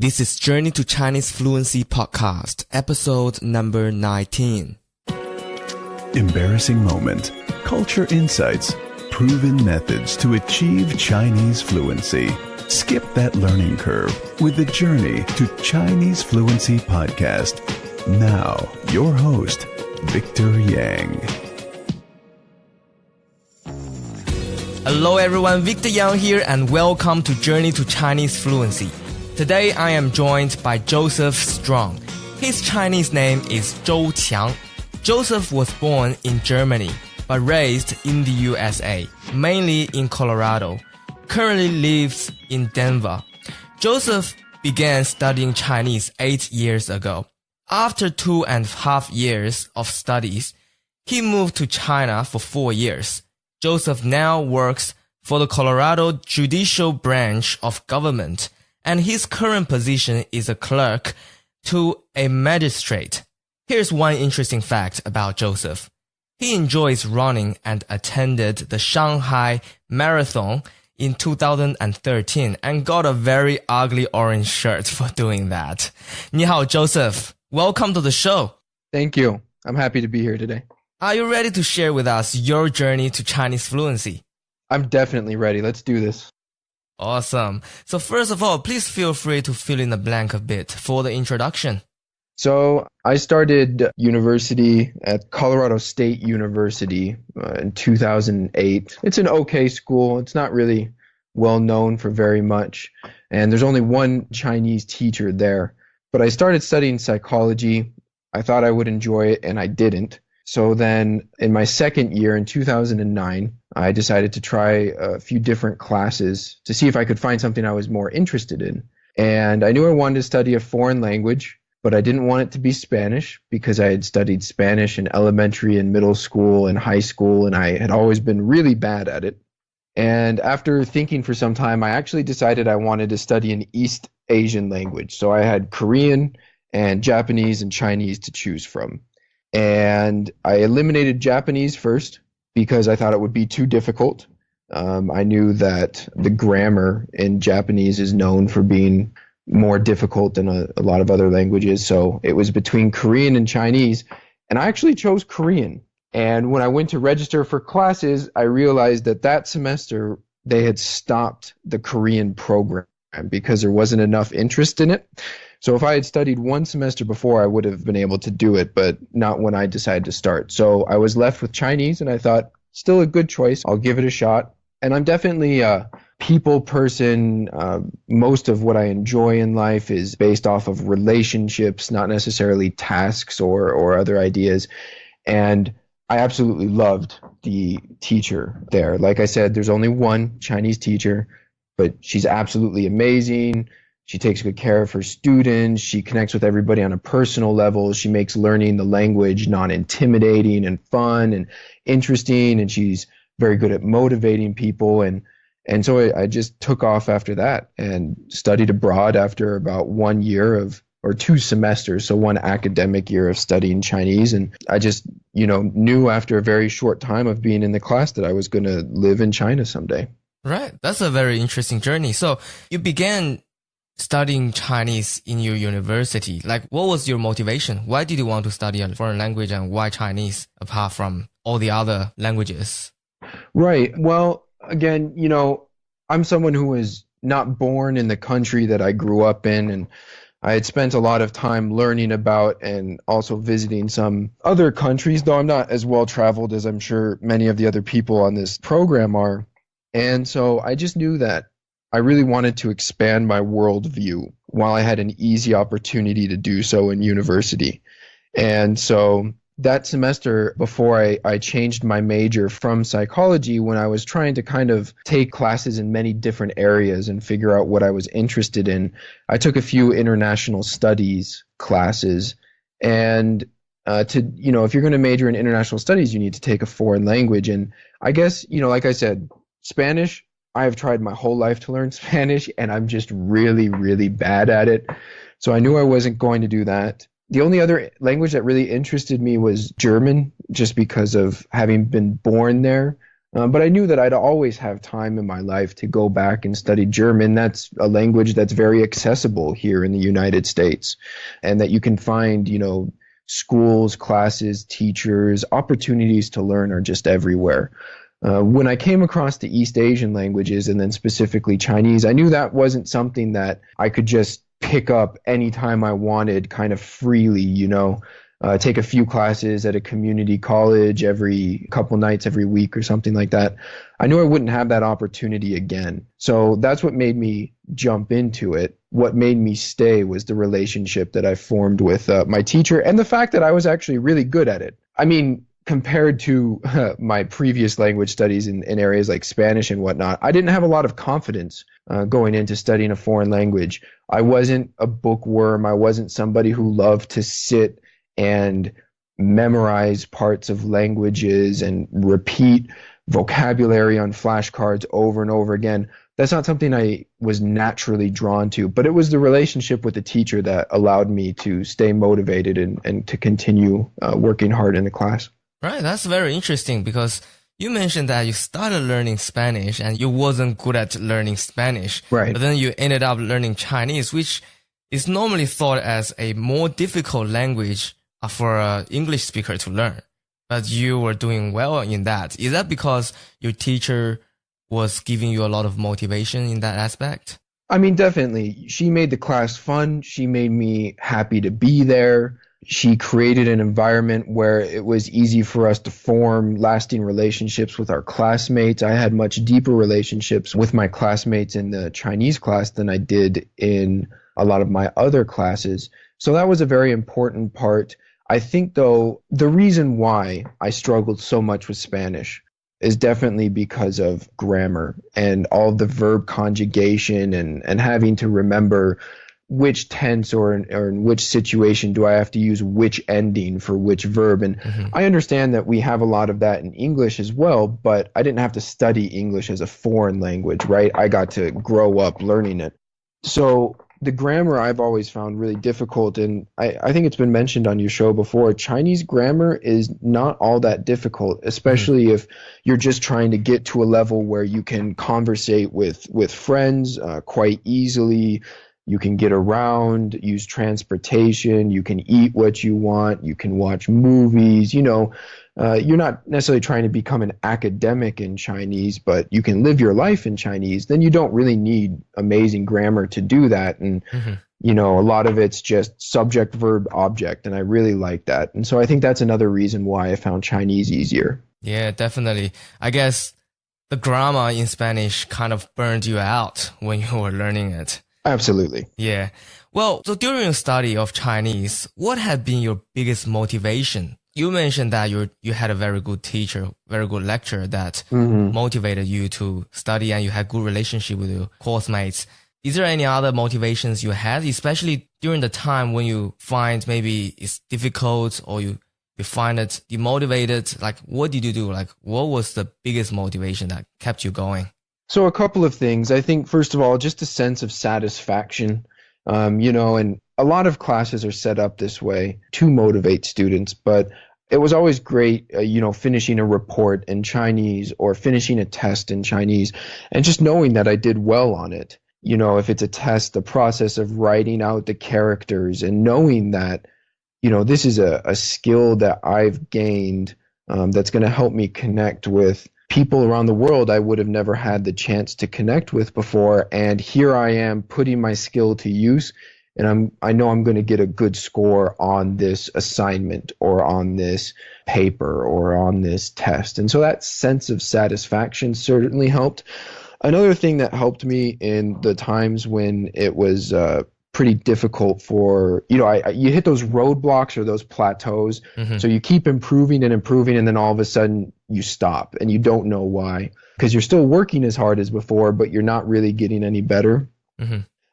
This is Journey to Chinese Fluency Podcast, episode number 19. Embarrassing moment, culture insights, proven methods to achieve Chinese fluency. Skip that learning curve with the Journey to Chinese Fluency Podcast. Now, your host, Victor Yang. Hello everyone, Victor Yang here and welcome to Journey to Chinese Fluency. Today I am joined by Joseph Strong. His Chinese name is Zhou Qiang. Joseph was born in Germany, but raised in the USA, mainly in Colorado. Currently lives in Denver. Joseph began studying Chinese 8 years ago. After 2.5 years of studies, he moved to China for 4 years. Joseph now works for the Colorado Judicial Branch of government, and his current position is a clerk to a magistrate. Here's one interesting fact about Joseph. He enjoys running and attended the Shanghai Marathon in 2013 and got a very ugly orange shirt for doing that. 你好, Joseph. Welcome to the show. Thank you. I'm happy to be here today. Are you ready to share with us your journey to Chinese fluency? I'm definitely ready. Let's do this. Awesome. So first of all, please feel free to fill in the blank a bit for the introduction. So I started university at Colorado State University in 2008. It's an okay school. It's not really well known for very much. And there's only one Chinese teacher there. But I started studying psychology. I thought I would enjoy it, and I didn't. So then in my second year in 2009, I decided to try a few different classes to see if I could find something I was more interested in. And I knew I wanted to study a foreign language, but I didn't want it to be Spanish because I had studied Spanish in elementary and middle school and high school, and I had always been really bad at it. And after thinking for some time, I actually decided I wanted to study an East Asian language. So I had Korean and Japanese and Chinese to choose from. And I eliminated Japanese first because I thought it would be too difficult. I knew that the grammar in Japanese is known for being more difficult than a lot of other languages. So it was between Korean and Chinese. And I actually chose Korean. And when I went to register for classes, I realized that semester they had stopped the Korean program because there wasn't enough interest in it. So if I had studied one semester before, I would have been able to do it, but not when I decided to start. So I was left with Chinese, and I thought, still a good choice. I'll give it a shot. And I'm definitely a people person. Most of what I enjoy in life is based off of relationships, not necessarily tasks or other ideas. And I absolutely loved the teacher there. Like I said, there's only one Chinese teacher, but she's absolutely amazing. She takes good care of her students. She connects with everybody on a personal level. She makes learning the language non-intimidating and fun and interesting. And she's very good at motivating people. And so I just took off after that and studied abroad after about 1 year or 2 semesters. So one academic year of studying Chinese. And I just, knew after a very short time of being in the class that I was going to live in China someday. Right. That's a very interesting journey. So you began studying Chinese in your university. Like, what was your motivation? Why did you want to study a foreign language, and why Chinese apart from all the other languages? Right. Well, again, I'm someone who was not born in the country that I grew up in, and I had spent a lot of time learning about and also visiting some other countries, though I'm not as well traveled as I'm sure many of the other people on this program are. And so I just knew that I really wanted to expand my worldview while I had an easy opportunity to do so in university. And so that semester before I changed my major from psychology, when I was trying to kind of take classes in many different areas and figure out what I was interested in, I took a few international studies classes. And if you're going to major in international studies, you need to take a foreign language. And I guess, like I said, Spanish, I have tried my whole life to learn Spanish, and I'm just really, really bad at it. So I knew I wasn't going to do that. The only other language that really interested me was German, just because of having been born there. But I knew that I'd always have time in my life to go back and study German. That's a language that's very accessible here in the United States, and that you can find, schools, classes, teachers, opportunities to learn are just everywhere. When I came across the East Asian languages and then specifically Chinese, I knew that wasn't something that I could just pick up anytime I wanted kind of freely, take a few classes at a community college every couple nights every week or something like that. I knew I wouldn't have that opportunity again. So that's what made me jump into it. What made me stay was the relationship that I formed with my teacher and the fact that I was actually really good at it. I mean, compared to my previous language studies in areas like Spanish and whatnot, I didn't have a lot of confidence going into studying a foreign language. I wasn't a bookworm. I wasn't somebody who loved to sit and memorize parts of languages and repeat vocabulary on flashcards over and over again. That's not something I was naturally drawn to, but it was the relationship with the teacher that allowed me to stay motivated and to continue working hard in the class. Right, that's very interesting because you mentioned that you started learning Spanish and you wasn't good at learning Spanish. Right. But then you ended up learning Chinese, which is normally thought as a more difficult language for an English speaker to learn. But you were doing well in that. Is that because your teacher was giving you a lot of motivation in that aspect? I mean, definitely. She made the class fun. She made me happy to be there. She created an environment where it was easy for us to form lasting relationships with our classmates. I had much deeper relationships with my classmates in the Chinese class than I did in a lot of my other classes. So that was a very important part. I think, though, the reason why I struggled so much with Spanish is definitely because of grammar and all the verb conjugation and having to remember which tense or in which situation do I have to use which ending for which verb. And I understand that we have a lot of that in English as well, but I didn't have to study English as a foreign language, right? I got to grow up learning it. So the grammar I've always found really difficult, and I think it's been mentioned on your show before, Chinese grammar is not all that difficult, especially if you're just trying to get to a level where you can conversate with friends quite easily. You can get around, use transportation, you can eat what you want, you can watch movies, you're not necessarily trying to become an academic in Chinese, but you can live your life in Chinese. Then you don't really need amazing grammar to do that. And, a lot of it's just subject, verb, object. And I really like that. And so I think that's another reason why I found Chinese easier. Yeah, definitely. I guess the grammar in Spanish kind of burned you out when you were learning it. Absolutely. Yeah. Well, so during your study of Chinese, what had been your biggest motivation? You mentioned that you had a very good teacher, very good lecturer that motivated you to study and you had good relationship with your course mates. Is there any other motivations you had, especially during the time when you find maybe it's difficult or you find it demotivated? Like, what did you do? Like, what was the biggest motivation that kept you going? So a couple of things. I think, first of all, just a sense of satisfaction, and a lot of classes are set up this way to motivate students, but it was always great, finishing a report in Chinese or finishing a test in Chinese and just knowing that I did well on it. If it's a test, the process of writing out the characters and knowing that, this is a skill that I've gained that's going to help me connect with people around the world I would have never had the chance to connect with before. And here I am putting my skill to use, and I know I'm going to get a good score on this assignment or on this paper or on this test. And so that sense of satisfaction certainly helped. Another thing that helped me in the times when it was pretty difficult for, you hit those roadblocks or those plateaus. So you keep improving and improving, and then all of a sudden you stop and you don't know why, because you're still working as hard as before, but you're not really getting any better.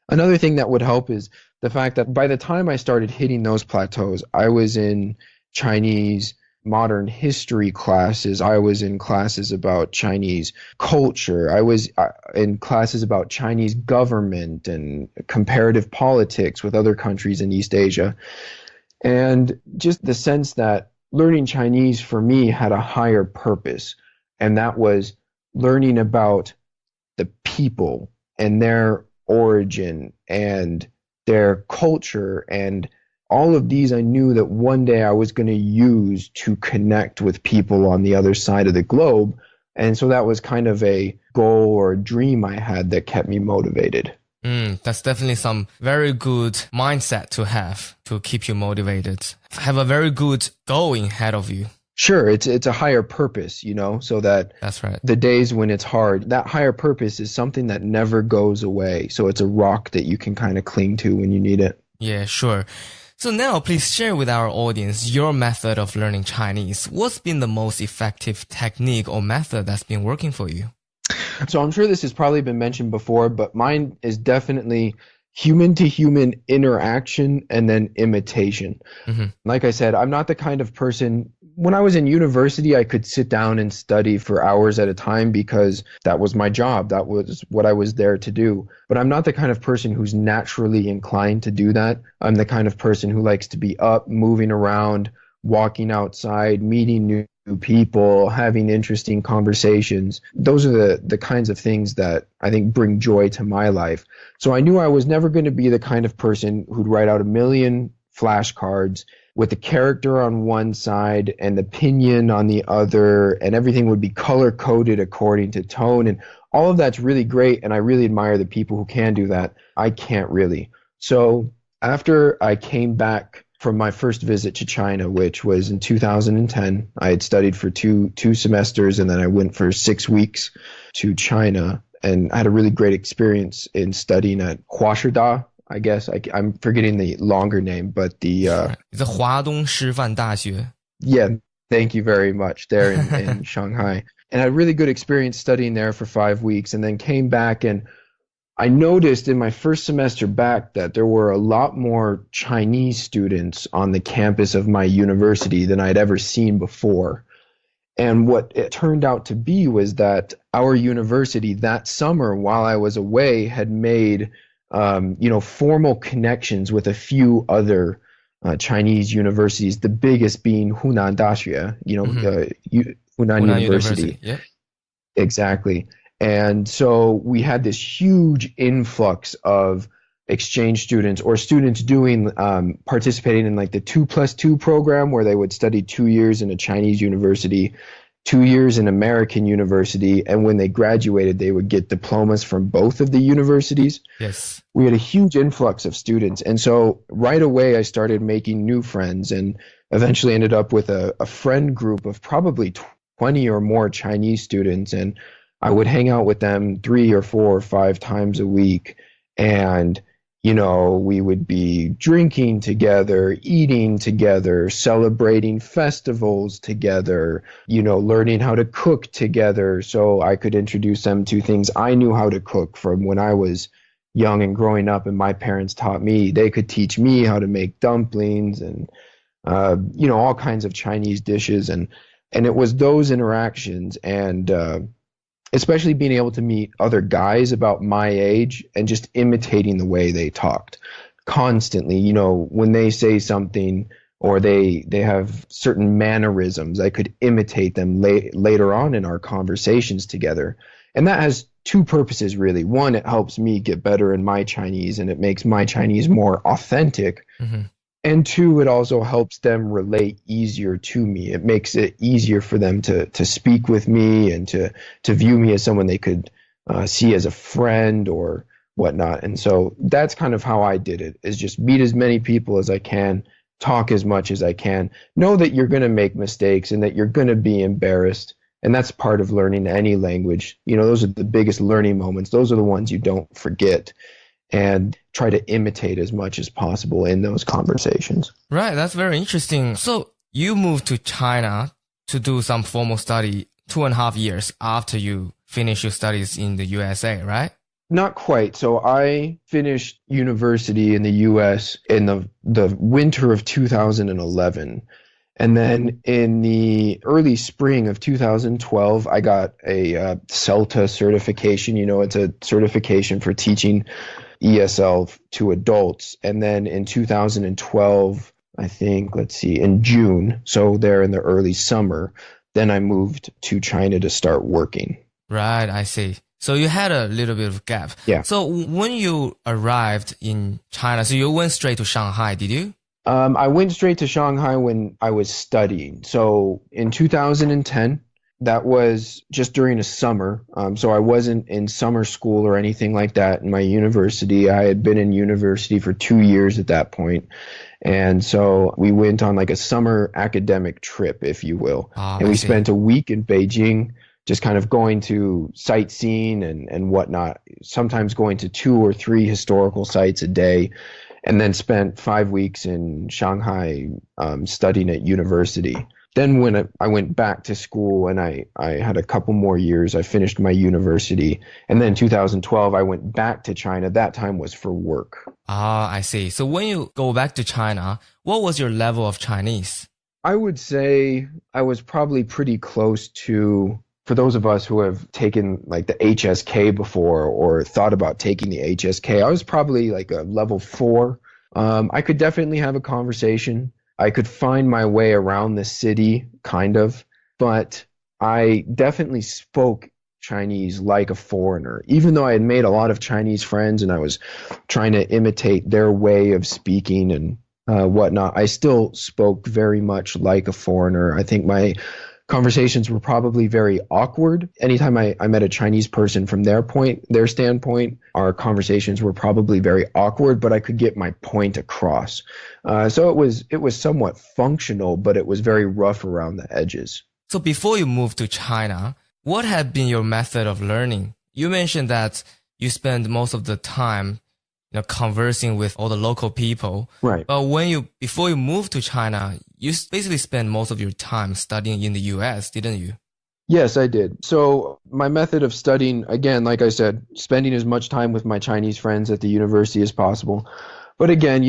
Another thing that would help is the fact that by the time I started hitting those plateaus, I was in Chinese modern history classes. I was in classes about Chinese culture. I was in classes about Chinese government and comparative politics with other countries in East Asia. And just the sense that learning Chinese for me had a higher purpose. And that was learning about the people and their origin and their culture. And all of these I knew that one day I was going to use to connect with people on the other side of the globe. And so that was kind of a goal or a dream I had that kept me motivated. That's definitely some very good mindset to have to keep you motivated. Have a very good goal ahead of you. Sure, it's a higher purpose, so that That's right. the days when it's hard, that higher purpose is something that never goes away. So it's a rock that you can kind of cling to when you need it. Yeah, sure. So now please share with our audience your method of learning Chinese. What's been the most effective technique or method that's been working for you? So I'm sure this has probably been mentioned before, but mine is definitely human to human interaction and then imitation. Like I said, I'm not the kind of person, when I was in university, I could sit down and study for hours at a time because that was my job. That was what I was there to do. But I'm not the kind of person who's naturally inclined to do that. I'm the kind of person who likes to be up, moving around, walking outside, meeting new people, having interesting conversations. Those are the kinds of things that I think bring joy to my life. So I knew I was never going to be the kind of person who'd write out a million flashcards with the character on one side and the opinion on the other, and everything would be color-coded according to tone. And all of that's really great, and I really admire the people who can do that. I can't really. So after I came back from my first visit to China, which was in 2010, I had studied for two semesters, and then I went for 6 weeks to China, and I had a really great experience in studying at Huashida. I guess I'm forgetting the longer name, but the Huadong 师范大学. Yeah, thank you very much. There in Shanghai, and I had a really good experience studying there for 5 weeks, and then came back, and I noticed in my first semester back that there were a lot more Chinese students on the campus of my university than I'd ever seen before. And what it turned out to be was that our university that summer, while I was away, had made formal connections with a few other Chinese universities, the biggest being Hunan Daxue, Hunan University. Yep. Exactly. And so we had this huge influx of exchange students or students doing participating in like the 2+2 program, where they would study 2 years in a Chinese university, 2 years in American university, and when they graduated, they would get diplomas from both of the universities. Yes. We had a huge influx of students. And so right away, I started making new friends and eventually ended up with a friend group of probably 20 or more Chinese students. And I would hang out with them 3 or 4 or 5 times a week. And, we would be drinking together, eating together, celebrating festivals together, learning how to cook together. So I could introduce them to things I knew how to cook from when I was young and growing up, and my parents taught me. They could teach me how to make dumplings and, all kinds of Chinese dishes. And it was those interactions and, especially being able to meet other guys about my age and just imitating the way they talked constantly. When they say something or they have certain mannerisms, I could imitate them later on in our conversations together. And that has 2 purposes, really. One, it helps me get better in my Chinese and it makes my Chinese more authentic. Mm-hmm. And 2, it also helps them relate easier to me. It makes it easier for them to speak with me and to view me as someone they could see as a friend or whatnot. And so that's kind of how I did it, is just meet as many people as I can, talk as much as I can, know that you're going to make mistakes and that you're going to be embarrassed. And that's part of learning any language. Those are the biggest learning moments. Those are the ones you don't forget. And try to imitate as much as possible in those conversations. Right, that's very interesting. So you moved to China to do some formal study 2.5 years after you finished your studies in the USA, right? Not quite. So I finished university in the US in the winter of 2011. And then in the early spring of 2012, I got a CELTA certification. It's a certification for teaching ESL to adults. And then in 2012, I think, in June, so there in the early summer, then I moved to China to start working. Right, I see. So you had a little bit of gap. Yeah. So when you arrived in China, so you went straight to Shanghai, did you? I went straight to Shanghai when I was studying. So in 2010, that was just during a summer. So I wasn't in summer school or anything like that in my university. I had been in university for 2 years at that point. And so we went on like a summer academic trip, if you will. And we spent a week in Beijing, just kind of going to sightseeing and whatnot, sometimes going to 2 or 3 historical sites a day, and then spent 5 weeks in Shanghai studying at university. Then when I went back to school and I had a couple more years, I finished my university. And then 2012, I went back to China. That time was for work. I see. So when you go back to China, what was your level of Chinese? I would say I was probably pretty close to, for those of us who have taken like the HSK before or thought about taking the HSK, I was probably like a level 4. I could definitely have a conversation. I could find my way around the city, kind of, but I definitely spoke Chinese like a foreigner. Even though I had made a lot of Chinese friends and I was trying to imitate their way of speaking and whatnot, I still spoke very much like a foreigner. I think my conversations were probably very awkward. Anytime I met a Chinese person from their standpoint, our conversations were probably very awkward, but I could get my point across. So it was somewhat functional, but it was very rough around the edges. So before you moved to China, what had been your method of learning? You mentioned that you spend most of the time conversing with all the local people. Right. But before you moved to China, you basically spent most of your time studying in the US, didn't you? Yes, I did. So my method of studying, again, like I said, spending as much time with my Chinese friends at the university as possible. But again,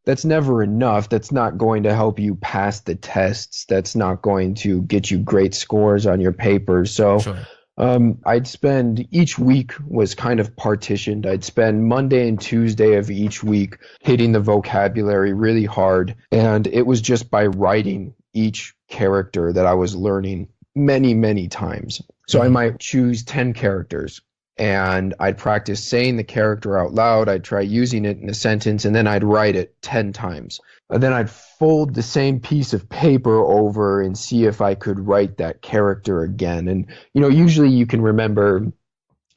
that's never enough. That's not going to help you pass the tests. That's not going to get you great scores on your papers. So Sure. I'd spend, each week was kind of partitioned. I'd spend Monday and Tuesday of each week hitting the vocabulary really hard. And it was just by writing each character that I was learning many, many times. So I might choose 10 characters and I'd practice saying the character out loud. I'd try using it in a sentence and then I'd write it 10 times. And then I'd fold the same piece of paper over and see if I could write that character again. And, usually you can remember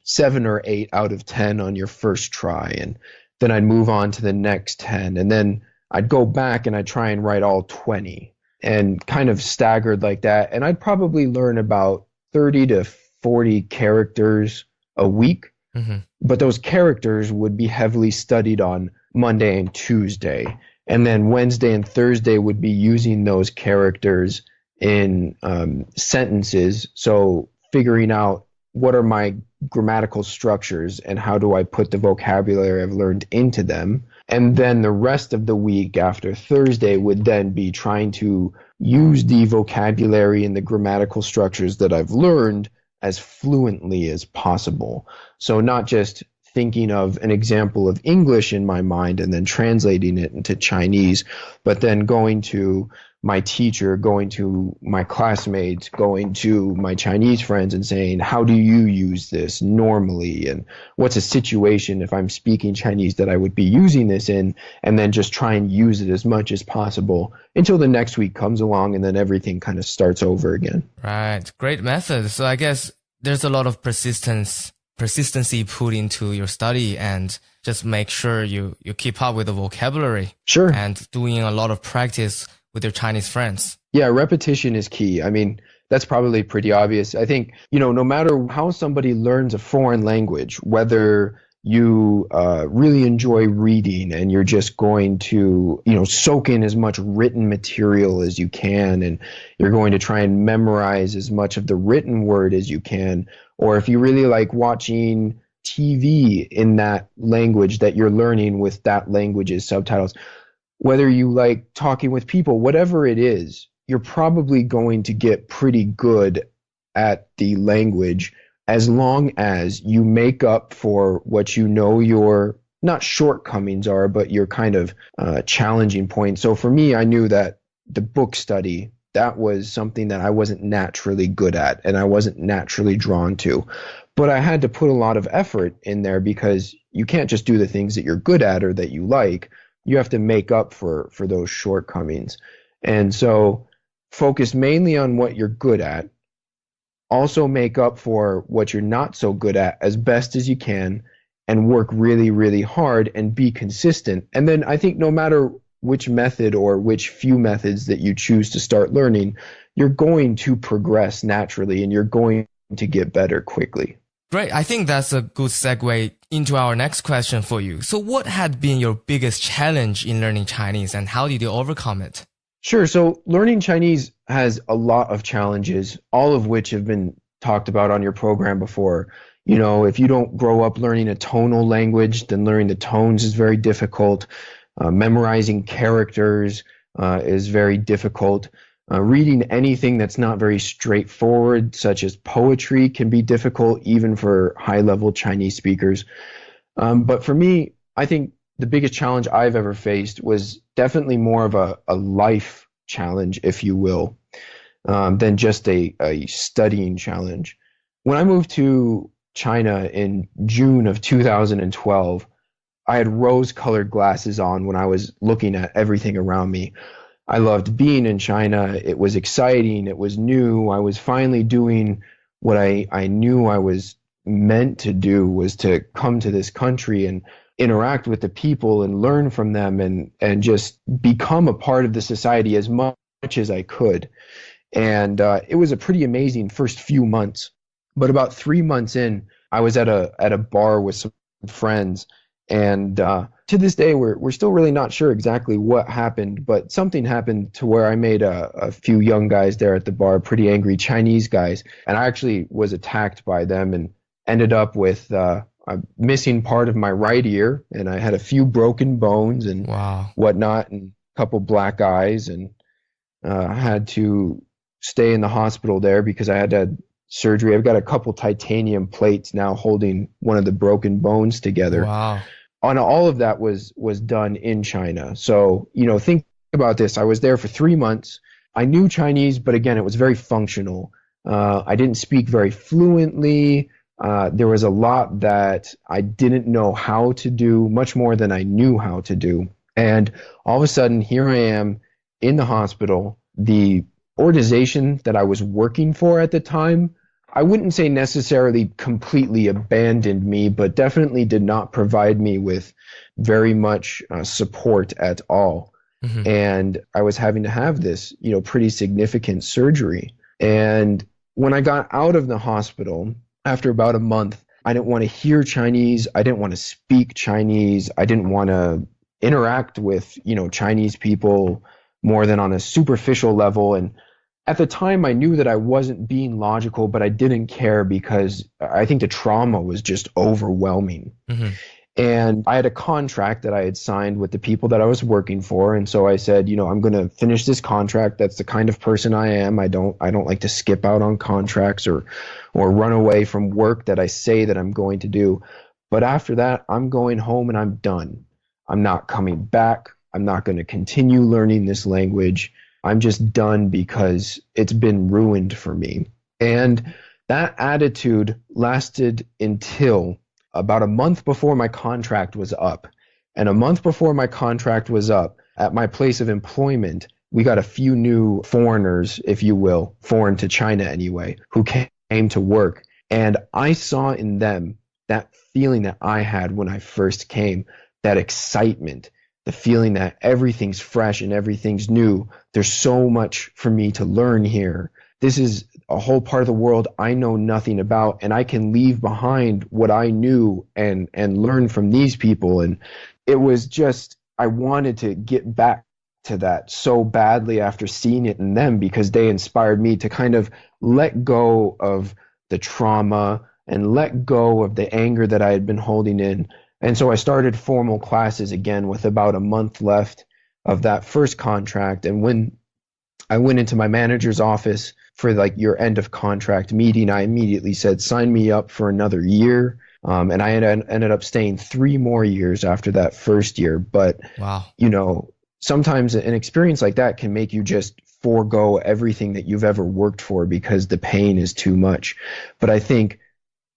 7 or 8 out of 10 on your first try. And then I'd move on to the next 10. And then I'd go back and I'd try and write all 20 and kind of staggered like that. And I'd probably learn about 30 to 40 characters a week. Mm-hmm. But those characters would be heavily studied on Monday and Tuesday. And then Wednesday and Thursday would be using those characters in sentences. So figuring out what are my grammatical structures and how do I put the vocabulary I've learned into them. And then the rest of the week after Thursday would then be trying to use the vocabulary and the grammatical structures that I've learned as fluently as possible. So not just thinking of an example of English in my mind and then translating it into Chinese, but then going to my teacher, going to my classmates, going to my Chinese friends and saying, how do you use this normally? And what's a situation if I'm speaking Chinese that I would be using this in? And then just try and use it as much as possible until the next week comes along and then everything kind of starts over again. Right. Great method. So I guess there's a lot of persistency put into your study and just make sure you keep up with the vocabulary. Sure. And doing a lot of practice with your Chinese friends. Yeah, repetition is key. I mean, that's probably pretty obvious. I think, no matter how somebody learns a foreign language, whether you really enjoy reading and you're just going to, soak in as much written material as you can, and you're going to try and memorize as much of the written word as you can, or if you really like watching TV in that language that you're learning with that language's subtitles, whether you like talking with people, whatever it is, you're probably going to get pretty good at the language as long as you make up for what your not shortcomings are, but your kind of challenging points. So for me, I knew that the book study, that was something that I wasn't naturally good at and I wasn't naturally drawn to. But I had to put a lot of effort in there because you can't just do the things that you're good at or that you like. You have to make up for those shortcomings. And so focus mainly on what you're good at. Also make up for what you're not so good at as best as you can and work really, really hard and be consistent. And then I think no matter which method or which few methods that you choose to start learning, you're going to progress naturally and you're going to get better quickly. Great. I think that's a good segue into our next question for you. So what had been your biggest challenge in learning Chinese and how did you overcome it? Sure. So learning Chinese has a lot of challenges, all of which have been talked about on your program before. You know, if you don't grow up learning a tonal language, then learning the tones is very difficult. Memorizing characters is very difficult. Reading anything that's not very straightforward, such as poetry, can be difficult even for high-level Chinese speakers. But for me, I think the biggest challenge I've ever faced was definitely more of a life challenge, if you will, than just a studying challenge. When I moved to China in June of 2012, I had rose-colored glasses on when I was looking at everything around me. I loved being in China. It was exciting. It was new. I was finally doing what I knew I was meant to do, was to come to this country and interact with the people and learn from them and just become a part of the society as much as I could. And it was a pretty amazing first few months. But about 3 months in, I was at a bar with some friends. And to this day, we're still really not sure exactly what happened, but something happened to where I made a few young guys there at the bar, pretty angry Chinese guys, and I actually was attacked by them and ended up with a missing part of my right ear, and I had a few broken bones and whatnot, and a couple black eyes, and I had to stay in the hospital there because I had to have surgery. I've got a couple titanium plates now holding one of the broken bones together. Wow. And all of that was done in China. So, you know, think about this. I was there for 3 months. I knew Chinese, but again, it was very functional. I didn't speak very fluently. There was a lot that I didn't know how to do, much more than I knew how to do. And all of a sudden, here I am in the hospital. The organization that I was working for at the time, I wouldn't say necessarily completely abandoned me, but definitely did not provide me with very much support at all. Mm-hmm. And I was having to have this, you know, pretty significant surgery. And when I got out of the hospital, after about a month, I didn't want to hear Chinese. I didn't want to speak Chinese. I didn't want to interact with, you know, Chinese people more than on a superficial level. And at the time, I knew that I wasn't being logical, but I didn't care because I think the trauma was just overwhelming. Mm-hmm. And I had a contract that I had signed with the people that I was working for. And so I said, you know, I'm going to finish this contract. That's the kind of person I am. I don't like to skip out on contracts or run away from work that I say that I'm going to do. But after that, I'm going home and I'm done. I'm not coming back. I'm not going to continue learning this language. I'm just done because it's been ruined for me. And that attitude lasted until about a month before my contract was up. And a month before my contract was up, at my place of employment, we got a few new foreigners, if you will, foreign to China anyway, who came to work. And I saw in them that feeling that I had when I first came, that excitement, the feeling that everything's fresh and everything's new. There's so much for me to learn here. This is a whole part of the world I know nothing about, and I can leave behind what I knew and learn from these people. And it was just, I wanted to get back to that so badly after seeing it in them, because they inspired me to kind of let go of the trauma and let go of the anger that I had been holding in. And so I started formal classes again with about a month left of that first contract. And when I went into my manager's office for like your end of contract meeting, I immediately said, sign me up for another year. And I ended up staying 3 more years after that first year. But, wow, you know, sometimes an experience like that can make you just forego everything that you've ever worked for because the pain is too much. But I think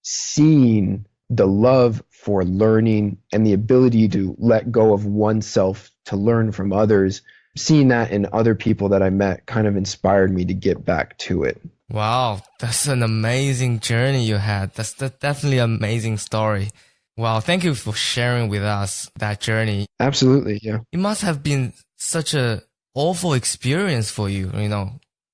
seeing the love for learning and the ability to let go of oneself to learn from others, seeing that in other people that I met kind of inspired me to get back to it. Wow, that's an amazing journey you had. That's definitely an amazing story. Wow, thank you for sharing with us that journey. Absolutely, yeah. It must have been such a awful experience for you,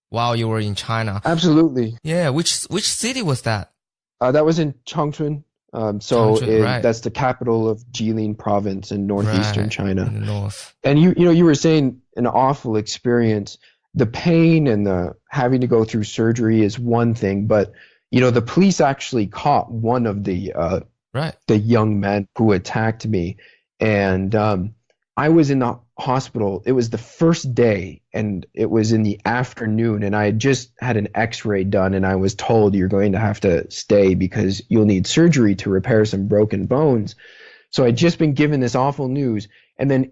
while you were in China. Absolutely. Yeah, which city was that? That was in Chongchun. That's the capital of Jilin province in northeastern China. In the north. And you were saying an awful experience. The pain and the having to go through surgery is one thing, but the police actually caught one of the young men who attacked me, and I was in the hospital. It was the first day, and it was in the afternoon, and I had just had an x-ray done, and I was told you're going to have to stay because you'll need surgery to repair some broken bones. So I'd just been given this awful news, and then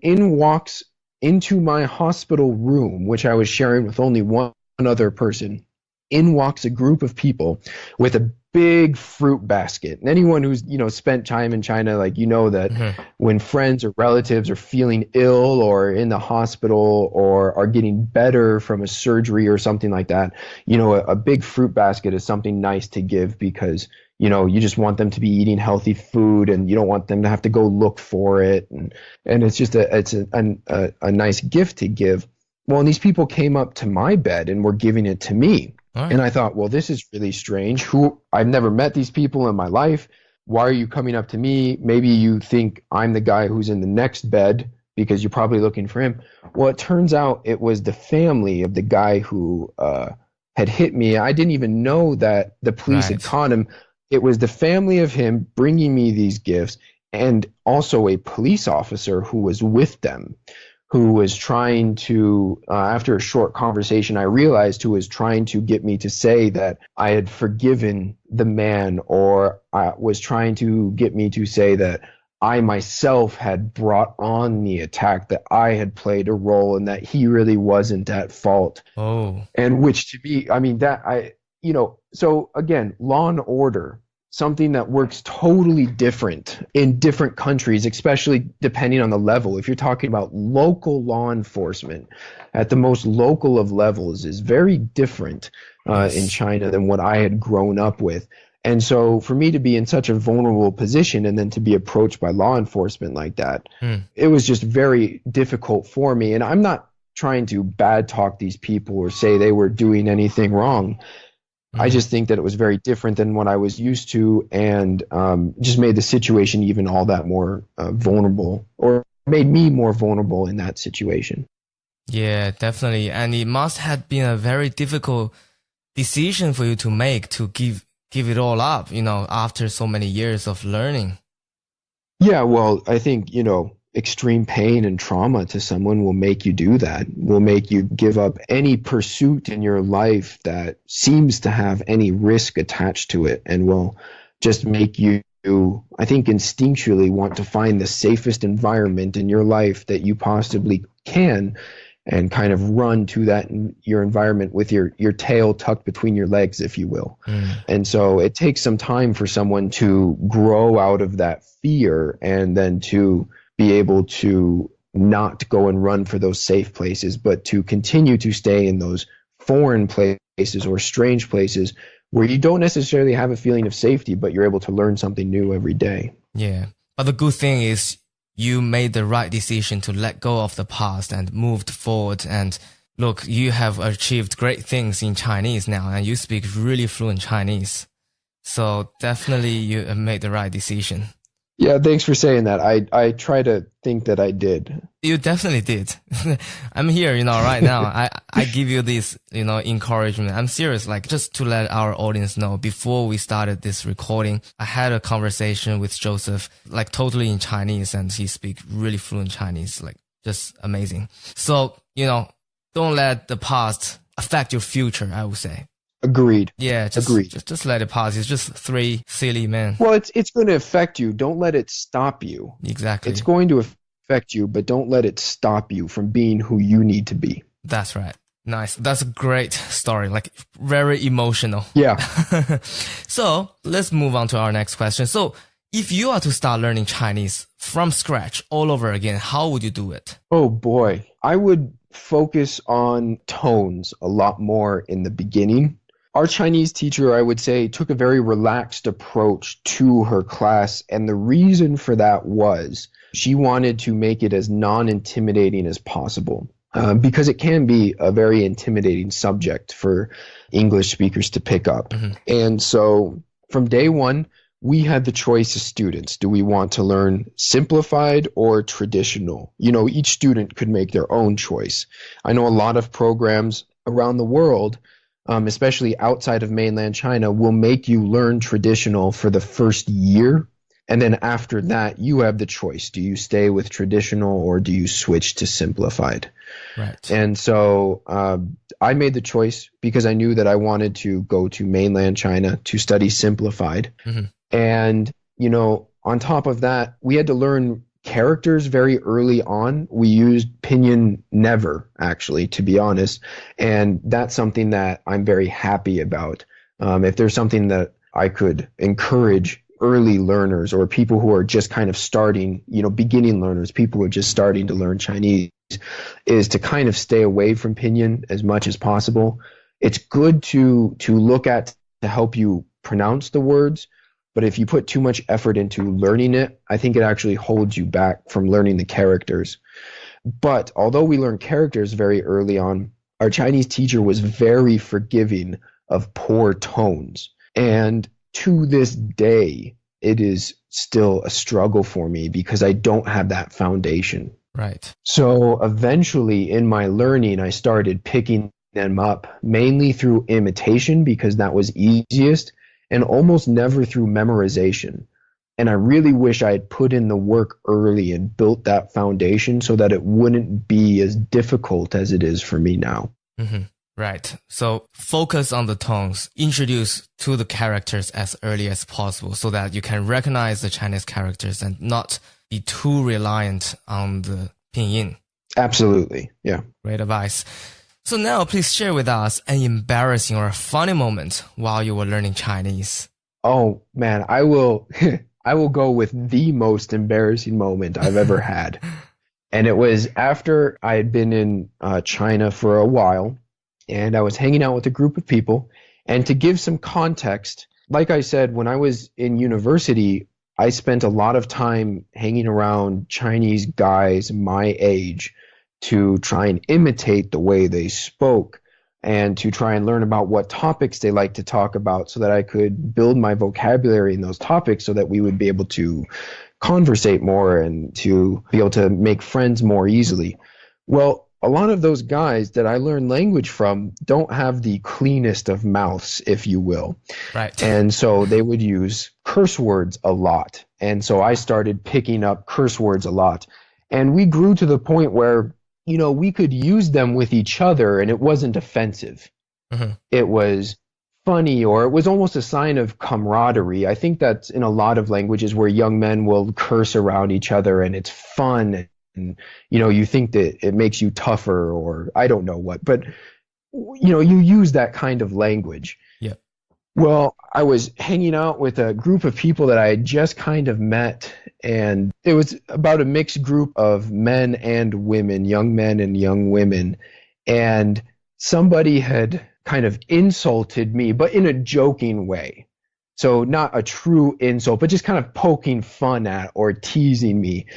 into my hospital room, which I was sharing with only one other person, in walks a group of people with a big fruit basket. And anyone who's, spent time in China, that when friends or relatives are feeling ill or in the hospital or are getting better from a surgery or something like that, a big fruit basket is something nice to give because, you just want them to be eating healthy food and you don't want them to have to go look for it. And it's just a nice gift to give. Well, and these people came up to my bed and were giving it to me. Right. And I thought, well, this is really strange. I've never met these people in my life. Why are you coming up to me? Maybe you think I'm the guy who's in the next bed because you're probably looking for him. Well, it turns out it was the family of the guy who had hit me. I didn't even know that the police had caught him. It was the family of him bringing me these gifts and also a police officer who was with them, who was trying to, after a short conversation, I realized who was trying to get me to say that I had forgiven the man, or was trying to get me to say that I myself had brought on the attack, that I had played a role and that he really wasn't at fault. Oh. And which to me, so again, law and order, something that works totally different in different countries, especially depending on the level. If you're talking about local law enforcement at the most local of levels is very different in China than what I had grown up with. And so for me to be in such a vulnerable position and then to be approached by law enforcement like that, it was just very difficult for me. And I'm not trying to bad talk these people or say they were doing anything wrong. I just think that it was very different than what I was used to, and just made the situation even all that more vulnerable, or made me more vulnerable in that situation. Yeah, definitely. And it must have been a very difficult decision for you to make, to give it all up, after so many years of learning. Yeah, well, I think, extreme pain and trauma to someone will make you do that, will make you give up any pursuit in your life that seems to have any risk attached to it, and will just make you, I think, instinctually want to find the safest environment in your life that you possibly can, and kind of run to that your environment with your tail tucked between your legs, if you will. And so it takes some time for someone to grow out of that fear and then to be able to not go and run for those safe places, but to continue to stay in those foreign places or strange places where you don't necessarily have a feeling of safety, but you're able to learn something new every day. Yeah. But the good thing is you made the right decision to let go of the past and moved forward. And look, you have achieved great things in Chinese now, and you speak really fluent Chinese. So definitely you made the right decision. Yeah, thanks for saying that. I try to think that I did. You definitely did. I'm here, right now. I give you this, encouragement. I'm serious, just to let our audience know, before we started this recording, I had a conversation with Joseph, totally in Chinese, and he speaks really fluent Chinese, just amazing. So, don't let the past affect your future, I would say. Agreed. Yeah, agreed. Just let it pass. It's just three silly men. Well, it's going to affect you. Don't let it stop you. Exactly. It's going to affect you, but don't let it stop you from being who you need to be. That's right. Nice. That's a great story, like very emotional. Yeah. So let's move on to our next question. So if you are to start learning Chinese from scratch all over again, how would you do it? Oh boy. I would focus on tones a lot more in the beginning. Our Chinese teacher, I would say, took a very relaxed approach to her class. And the reason for that was she wanted to make it as non-intimidating as possible. Because it can be a very intimidating subject for English speakers to pick up. And so from day one, we had the choice as students. Do we want to learn simplified or traditional? You know, each student could make their own choice. I know a lot of programs around the world, especially outside of mainland China, will make you learn traditional for the first year. And then after that, you have the choice. Do you stay with traditional or do you switch to simplified? Right. And so I made the choice because I knew that I wanted to go to mainland China to study simplified. And, you know, on top of that, we had to learn characters very early on. We used pinyin never, actually, to be honest. And that's something that I'm very happy about. If there's something that I could encourage early learners or people who are just kind of starting, you know, beginning learners, people who are just starting to learn Chinese, is to kind of stay away from pinyin as much as possible. It's good to look at to help you pronounce the words, but if you put too much effort into learning it, I think it actually holds you back from learning the characters. But although we learned characters very early on, our Chinese teacher was very forgiving of poor tones. And to this day, it is still a struggle for me because I don't have that foundation. Right. So eventually in my learning, I started picking them up mainly through imitation because that was easiest and almost never through memorization. And I really wish I had put in the work early and built that foundation so that it wouldn't be as difficult as it is for me now. Right. So focus on the tones, introduce to the characters as early as possible so that you can recognize the Chinese characters and not be too reliant on the pinyin. Absolutely. Yeah. Great advice. So now please share with us an embarrassing or a funny moment while you were learning Chinese. Oh man, I will go with the most embarrassing moment I've ever had. And it was after I had been in China for a while. And I was hanging out with a group of people. And to give some context, like I said, when I was in university, I spent a lot of time hanging around Chinese guys my age to try and imitate the way they spoke and to try and learn about what topics they like to talk about so that I could build my vocabulary in those topics so that we would be able to conversate more and to be able to make friends more easily. Well, a lot of those guys that I learned language from don't have the cleanest of mouths, if you will. Right. And so they would use curse words a lot. And so I started picking up curse words a lot. And we grew to the point where, you know, we could use them with each other and it wasn't offensive. It was funny, or it was almost a sign of camaraderie. I think that's in a lot of languages where young men will curse around each other and it's fun. And, you know, you think that it makes you tougher or I don't know what, but, you know, you use that kind of language. Yeah. Well, I was hanging out with a group of people that I had just kind of met, and it was about a mixed group of men and women, young men and young women. And somebody had kind of insulted me, but in a joking way. So not a true insult, but just kind of poking fun at or teasing me.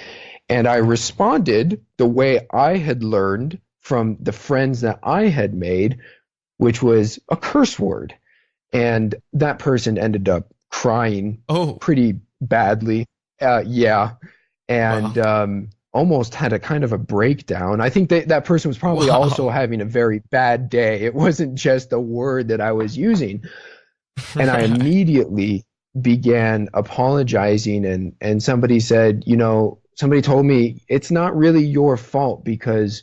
And I responded the way I had learned from the friends that I had made, which was a curse word. And that person ended up crying pretty badly. Yeah. And almost had a kind of a breakdown. I think that person was probably also having a very bad day. It wasn't just a word that I was using. And I immediately began apologizing. And somebody said, you know, somebody told me it's not really your fault because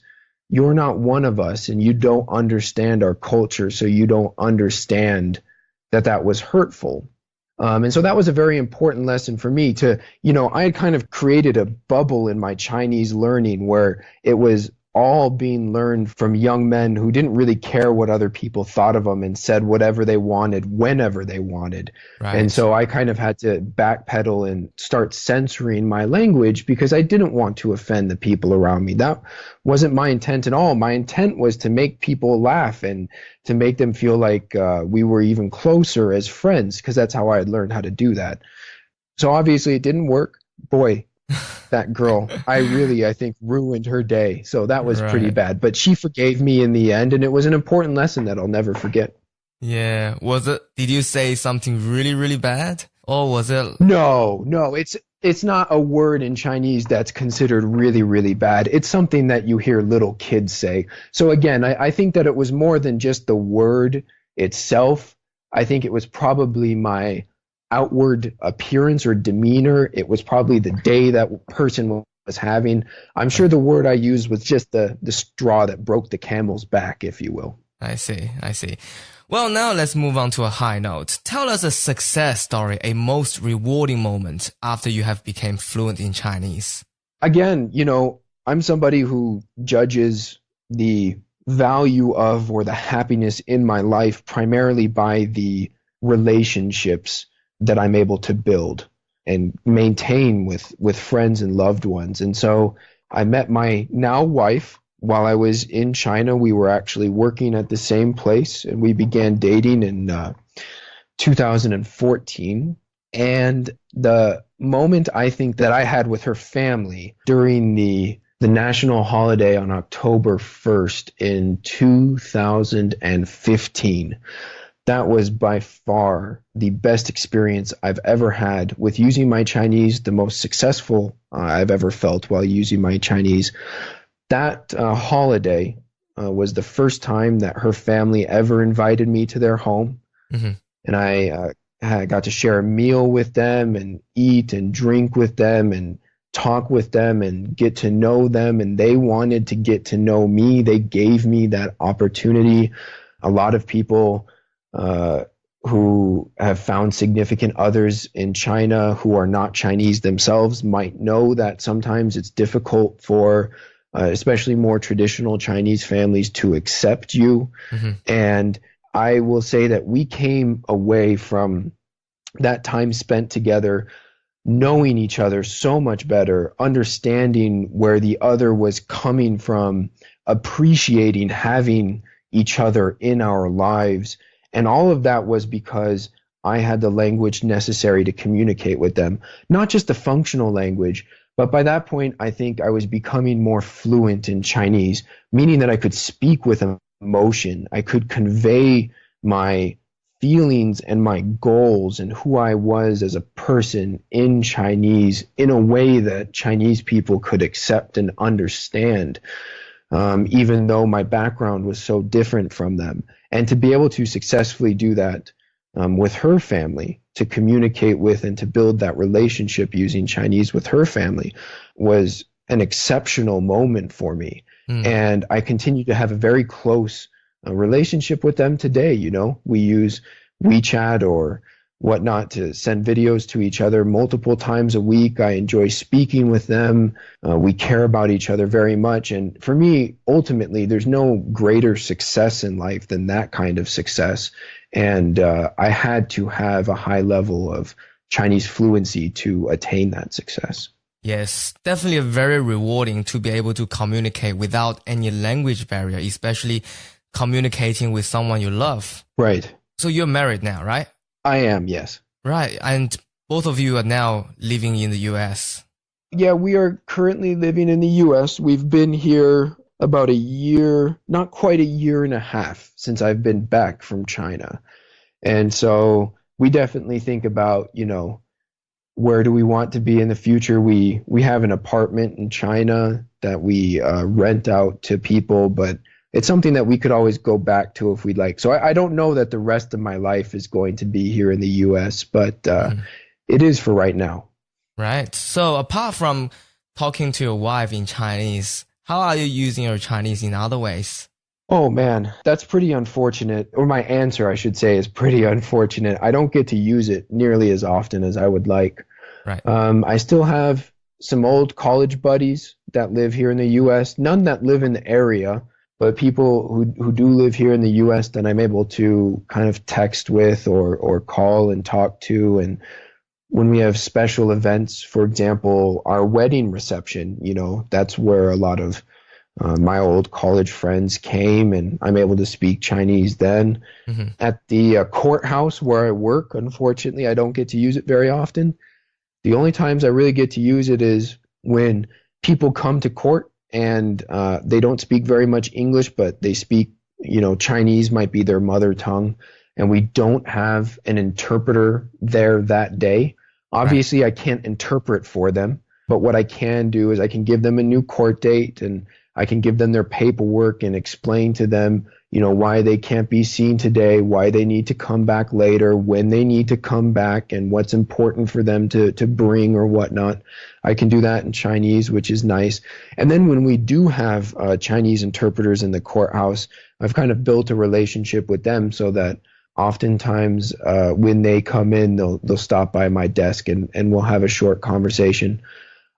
you're not one of us and you don't understand our culture. So you don't understand that was hurtful. And so that was a very important lesson for me to, you know, I had kind of created a bubble in my Chinese learning where it was all being learned from young men who didn't really care what other people thought of them and said whatever they wanted, whenever they wanted. Right. And so I kind of had to backpedal and start censoring my language because I didn't want to offend the people around me. That wasn't my intent at all. My intent was to make people laugh and to make them feel like we were even closer as friends, because that's how I had learned how to do that. So obviously it didn't work. Boy, that girl, I think ruined her day. So that was pretty bad. But she forgave me in the end, and it was an important lesson that I'll never forget. Yeah. Did you say something really, really bad? Or was it? No, it's not a word in Chinese that's considered really, really bad. It's something that you hear little kids say. So again, I think that it was more than just the word itself. I think it was probably my outward appearance or demeanor. It was probably the day that person was having. I'm sure the word I used was just the straw that broke the camel's back, if you will. I see. Well, now let's move on to a high note. Tell us a success story, a most rewarding moment after you have become fluent in Chinese. Again, I'm somebody who judges the value of or the happiness in my life primarily by the relationships that I'm able to build and maintain with friends and loved ones. And so I met my now wife while I was in China. We were actually working at the same place, and we began dating in 2014. And the moment I think that I had with her family during the national holiday on October 1st in 2015, that was by far the best experience I've ever had with using my Chinese, the most successful I've ever felt while using my Chinese. That holiday was the first time that her family ever invited me to their home. Mm-hmm. And I got to share a meal with them and eat and drink with them and talk with them and get to know them. And they wanted to get to know me. They gave me that opportunity. A lot of people who have found significant others in China who are not Chinese themselves might know that sometimes it's difficult for especially more traditional Chinese families to accept you. Mm-hmm. And I will say that we came away from that time spent together knowing each other so much better, understanding where the other was coming from, appreciating having each other in our lives. And all of that was because I had the language necessary to communicate with them, not just the functional language, but by that point, I think I was becoming more fluent in Chinese, meaning that I could speak with emotion. I could convey my feelings and my goals and who I was as a person in Chinese in a way that Chinese people could accept and understand, even though my background was so different from them. And to be able to successfully do that with her family, to communicate with and to build that relationship using Chinese with her family was an exceptional moment for me. And I continue to have a very close relationship with them today. We use WeChat or whatnot to send videos to each other multiple times a week. I enjoy speaking with them. We care about each other very much. And for me, ultimately, there's no greater success in life than that kind of success. And I had to have a high level of Chinese fluency to attain that success. Yes, definitely very rewarding to be able to communicate without any language barrier, especially communicating with someone you love. Right. So you're married now, right? I am, yes. Right. And both of you are now living in the US. Yeah, we are currently living in the US. We've been here about a year, not quite a year and a half since I've been back from China. And so we definitely think about, where do we want to be in the future? We have an apartment in China that we rent out to people, but it's something that we could always go back to if we'd like. So I don't know that the rest of my life is going to be here in the US, but it is for right now. Right. So apart from talking to your wife in Chinese, how are you using your Chinese in other ways? Oh man, that's pretty unfortunate. Or my answer, I should say, is pretty unfortunate. I don't get to use it nearly as often as I would like. Right. I still have some old college buddies that live here in the U.S., none that live in the area, but people who do live here in the U.S. that I'm able to kind of text with or call and talk to. And when we have special events, for example, our wedding reception, that's where a lot of my old college friends came, and I'm able to speak Chinese then. Mm-hmm. At the courthouse where I work, unfortunately, I don't get to use it very often. The only times I really get to use it is when people come to court and they don't speak very much English, but they speak, Chinese might be their mother tongue, and we don't have an interpreter there that day. Obviously, right. I can't interpret for them, but what I can do is I can give them a new court date, and I can give them their paperwork and explain to them, why they can't be seen today, why they need to come back later, when they need to come back, and what's important for them to bring or whatnot. I can do that in Chinese, which is nice. And then when we do have Chinese interpreters in the courthouse, I've kind of built a relationship with them so that oftentimes when they come in, they'll stop by my desk and we'll have a short conversation.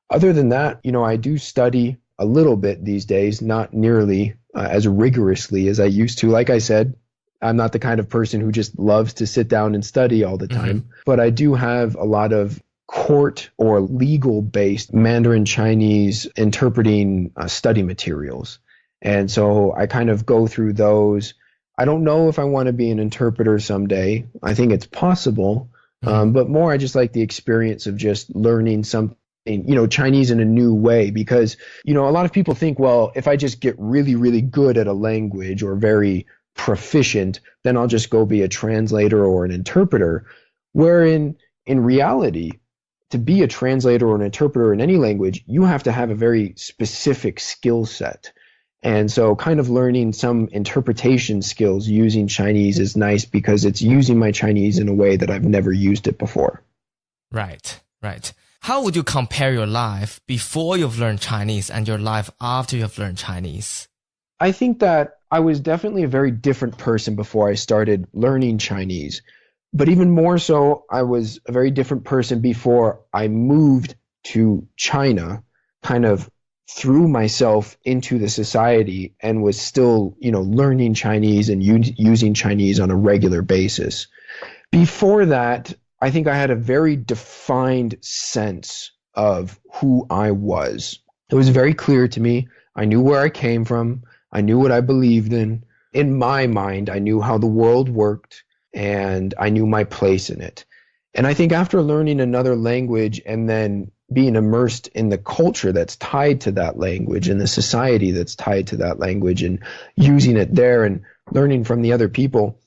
Other than that, I do study a little bit these days, not nearly as rigorously as I used to. Like I said, I'm not the kind of person who just loves to sit down and study all the time, mm-hmm. but I do have a lot of court or legal-based Mandarin Chinese interpreting study materials. And so I kind of go through those. I don't know if I want to be an interpreter someday. I think it's possible, mm-hmm. But more I just like the experience of just learning something, Chinese in a new way, because, a lot of people think, well, if I just get really, really good at a language or very proficient, then I'll just go be a translator or an interpreter. Wherein in reality, to be a translator or an interpreter in any language, you have to have a very specific skill set. And so kind of learning some interpretation skills using Chinese is nice because it's using my Chinese in a way that I've never used it before. Right. How would you compare your life before you've learned Chinese and your life after you've learned Chinese? I think that I was definitely a very different person before I started learning Chinese. But even more so, I was a very different person before I moved to China, kind of threw myself into the society and was still, learning Chinese and using Chinese on a regular basis. Before that, I think I had a very defined sense of who I was. It was very clear to me. I knew where I came from. I knew what I believed in. In my mind, I knew how the world worked, and I knew my place in it. And I think after learning another language and then being immersed in the culture that's tied to that language and the society that's tied to that language and using it there and learning from the other people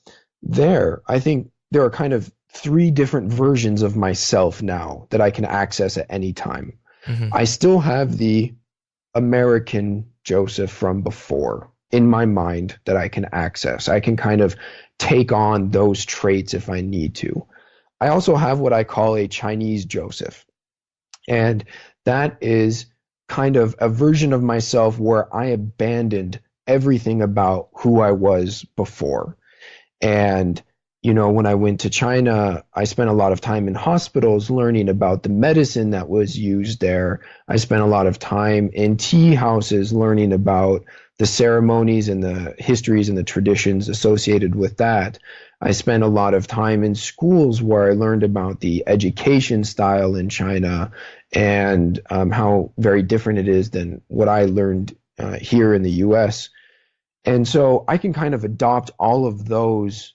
there, I think there are kind of 3 different versions of myself now that I can access at any time. Mm-hmm. I still have the American Joseph from before in my mind that I can access. I can kind of take on those traits if I need to. I also have what I call a Chinese Joseph. And that is kind of a version of myself where I abandoned everything about who I was before. And when I went to China, I spent a lot of time in hospitals learning about the medicine that was used there. I spent a lot of time in tea houses learning about the ceremonies and the histories and the traditions associated with that. I spent a lot of time in schools where I learned about the education style in China and how very different it is than what I learned here in the U.S. And so I can kind of adopt all of those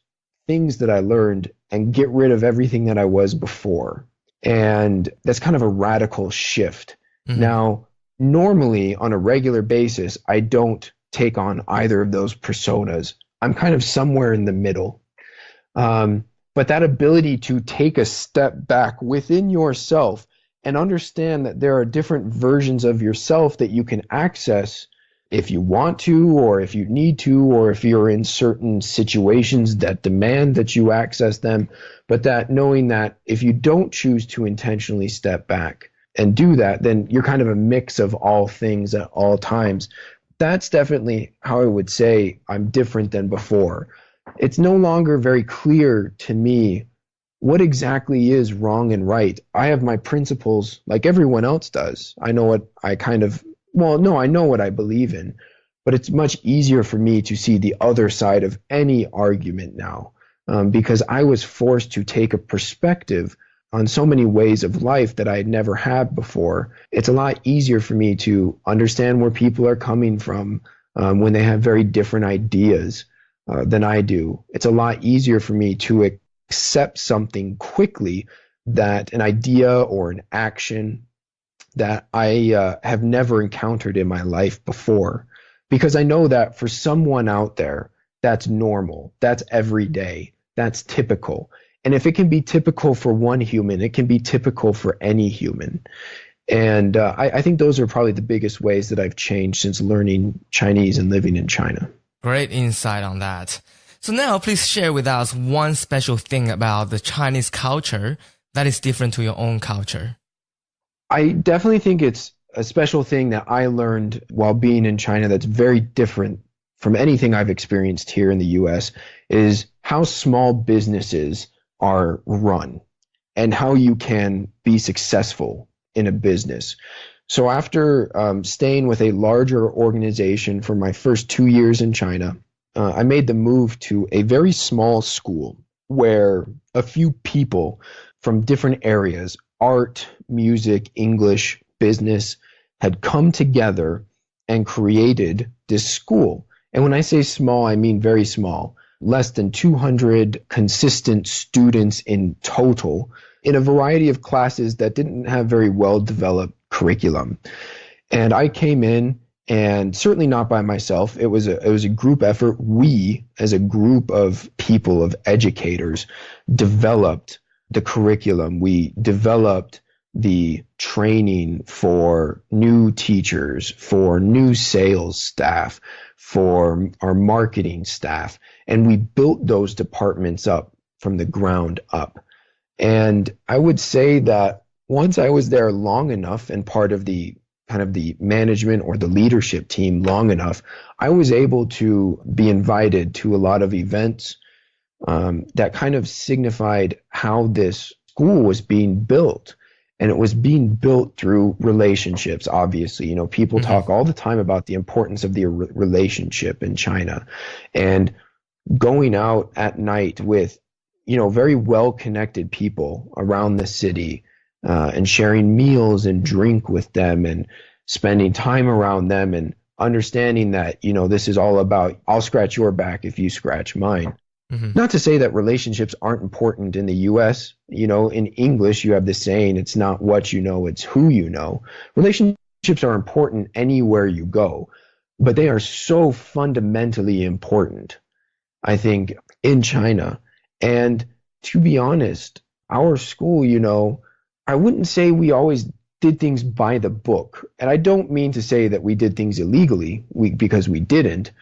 things that I learned and get rid of everything that I was before. And that's kind of a radical shift. Mm-hmm. Now, normally on a regular basis, I don't take on either of those personas. I'm kind of somewhere in the middle. But that ability to take a step back within yourself and understand that there are different versions of yourself that you can access if you want to, or if you need to, or if you're in certain situations that demand that you access them, but that knowing that if you don't choose to intentionally step back and do that, then you're kind of a mix of all things at all times. That's definitely how I would say I'm different than before. It's no longer very clear to me what exactly is wrong and right. I have my principles like everyone else does. I know what I kind of well, no, I know what I believe in, but it's much easier for me to see the other side of any argument now, because I was forced to take a perspective on so many ways of life that I had never had before. It's a lot easier for me to understand where people are coming from when they have very different ideas than I do. It's a lot easier for me to accept something quickly, that an idea or an action that I have never encountered in my life before, because I know that for someone out there, that's normal, that's everyday, that's typical. And if it can be typical for one human, it can be typical for any human. And I think those are probably the biggest ways that I've changed since learning Chinese and living in China. Great insight on that. So now please share with us one special thing about the Chinese culture that is different to your own culture. I definitely think it's a special thing that I learned while being in China that's very different from anything I've experienced here in the US, is how small businesses are run and how you can be successful in a business. So after staying with a larger organization for my first 2 years in China, I made the move to a very small school where a few people from different areas, art, music, English, business, had come together and created this school. And when I say small, I mean very small. Less than 200 consistent students in total in a variety of classes that didn't have very well-developed curriculum. And I came in, and certainly not by myself. It was a group effort. We, as a group of people, of educators, developed the curriculum. We developed the training for new teachers, for new sales staff, for our marketing staff. And we built those departments up from the ground up. And I would say that once I was there long enough and part of the kind of the management or the leadership team long enough, I was able to be invited to a lot of events that kind of signified how this school was being built. And it was being built through relationships, obviously. You know, people talk all the time about the importance of the relationship in China. And going out at night with, you know, very well-connected people around the city, and sharing meals and drink with them and spending time around them and understanding that, you know, this is all about, I'll scratch your back if you scratch mine. Not to say that relationships aren't important in the US. You know, in English, you have the saying, it's not what you know, it's who you know. Relationships are important anywhere you go, but they are so fundamentally important, I think, in China. And to be honest, our school, you know, I wouldn't say we always did things by the book. And I don't mean to say that we did things illegally, because we didn't.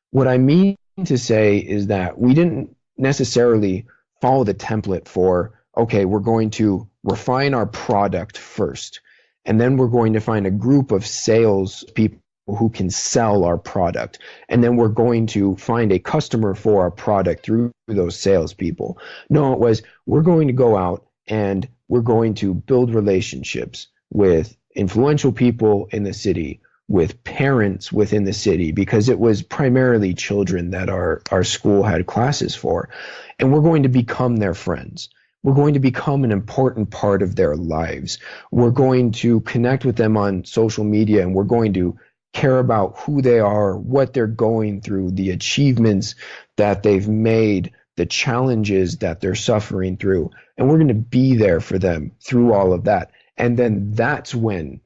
What I mean to say is that we didn't necessarily follow the template for, okay, we're going to refine our product first, and then we're going to find a group of sales people who can sell our product, and then we're going to find a customer for our product through those salespeople. No, it was, we're going to go out and we're going to build relationships with influential people in the city, with parents within the city, because it was primarily children that our school had classes for. And we're going to become their friends. We're going to become an important part of their lives. We're going to connect with them on social media, and we're going to care about who they are, what they're going through, the achievements that they've made, the challenges that they're suffering through. And we're going to be there for them through all of that. And then that's when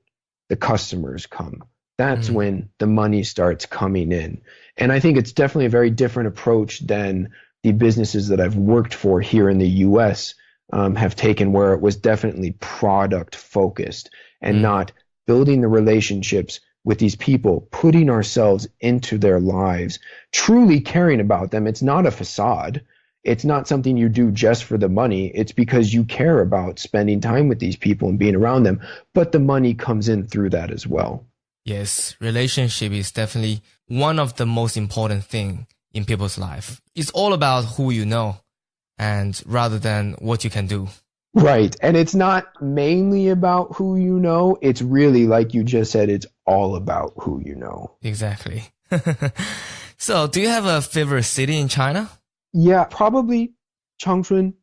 the customers come. That's when the money starts coming in. And I think it's definitely a very different approach than the businesses that I've worked for here in the US have taken, where it was definitely product focused and not building the relationships with these people, putting ourselves into their lives, truly caring about them. It's not a facade. It's not something you do just for the money. It's because you care about spending time with these people and being around them. But the money comes in through that as well. Yes, relationship is definitely one of the most important things in people's life. It's all about who you know, and rather than what you can do. Right. And it's not mainly about who you know. It's really, like you just said, it's all about who you know. Exactly. So, do you have a favorite city in China? Yeah, probably Changchun.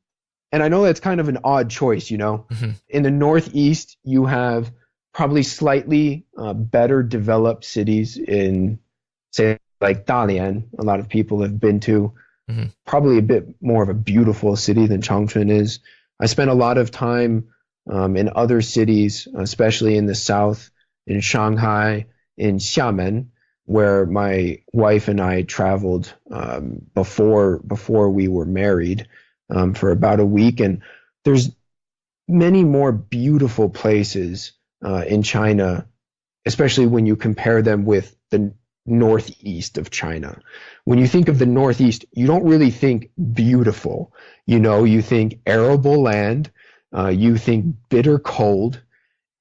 And I know that's kind of an odd choice, In the Northeast, you have probably slightly better developed cities in, say, like Dalian. A lot of people have been to. Probably a bit more of a beautiful city than Changchun is. I spent a lot of time in other cities, especially in the south, in Shanghai, in Xiamen, where my wife and I traveled before we were married for about a week. And there's many more beautiful places in China, especially when you compare them with the northeast of China. When you think of the northeast, you don't really think beautiful. You think arable land, you think bitter cold,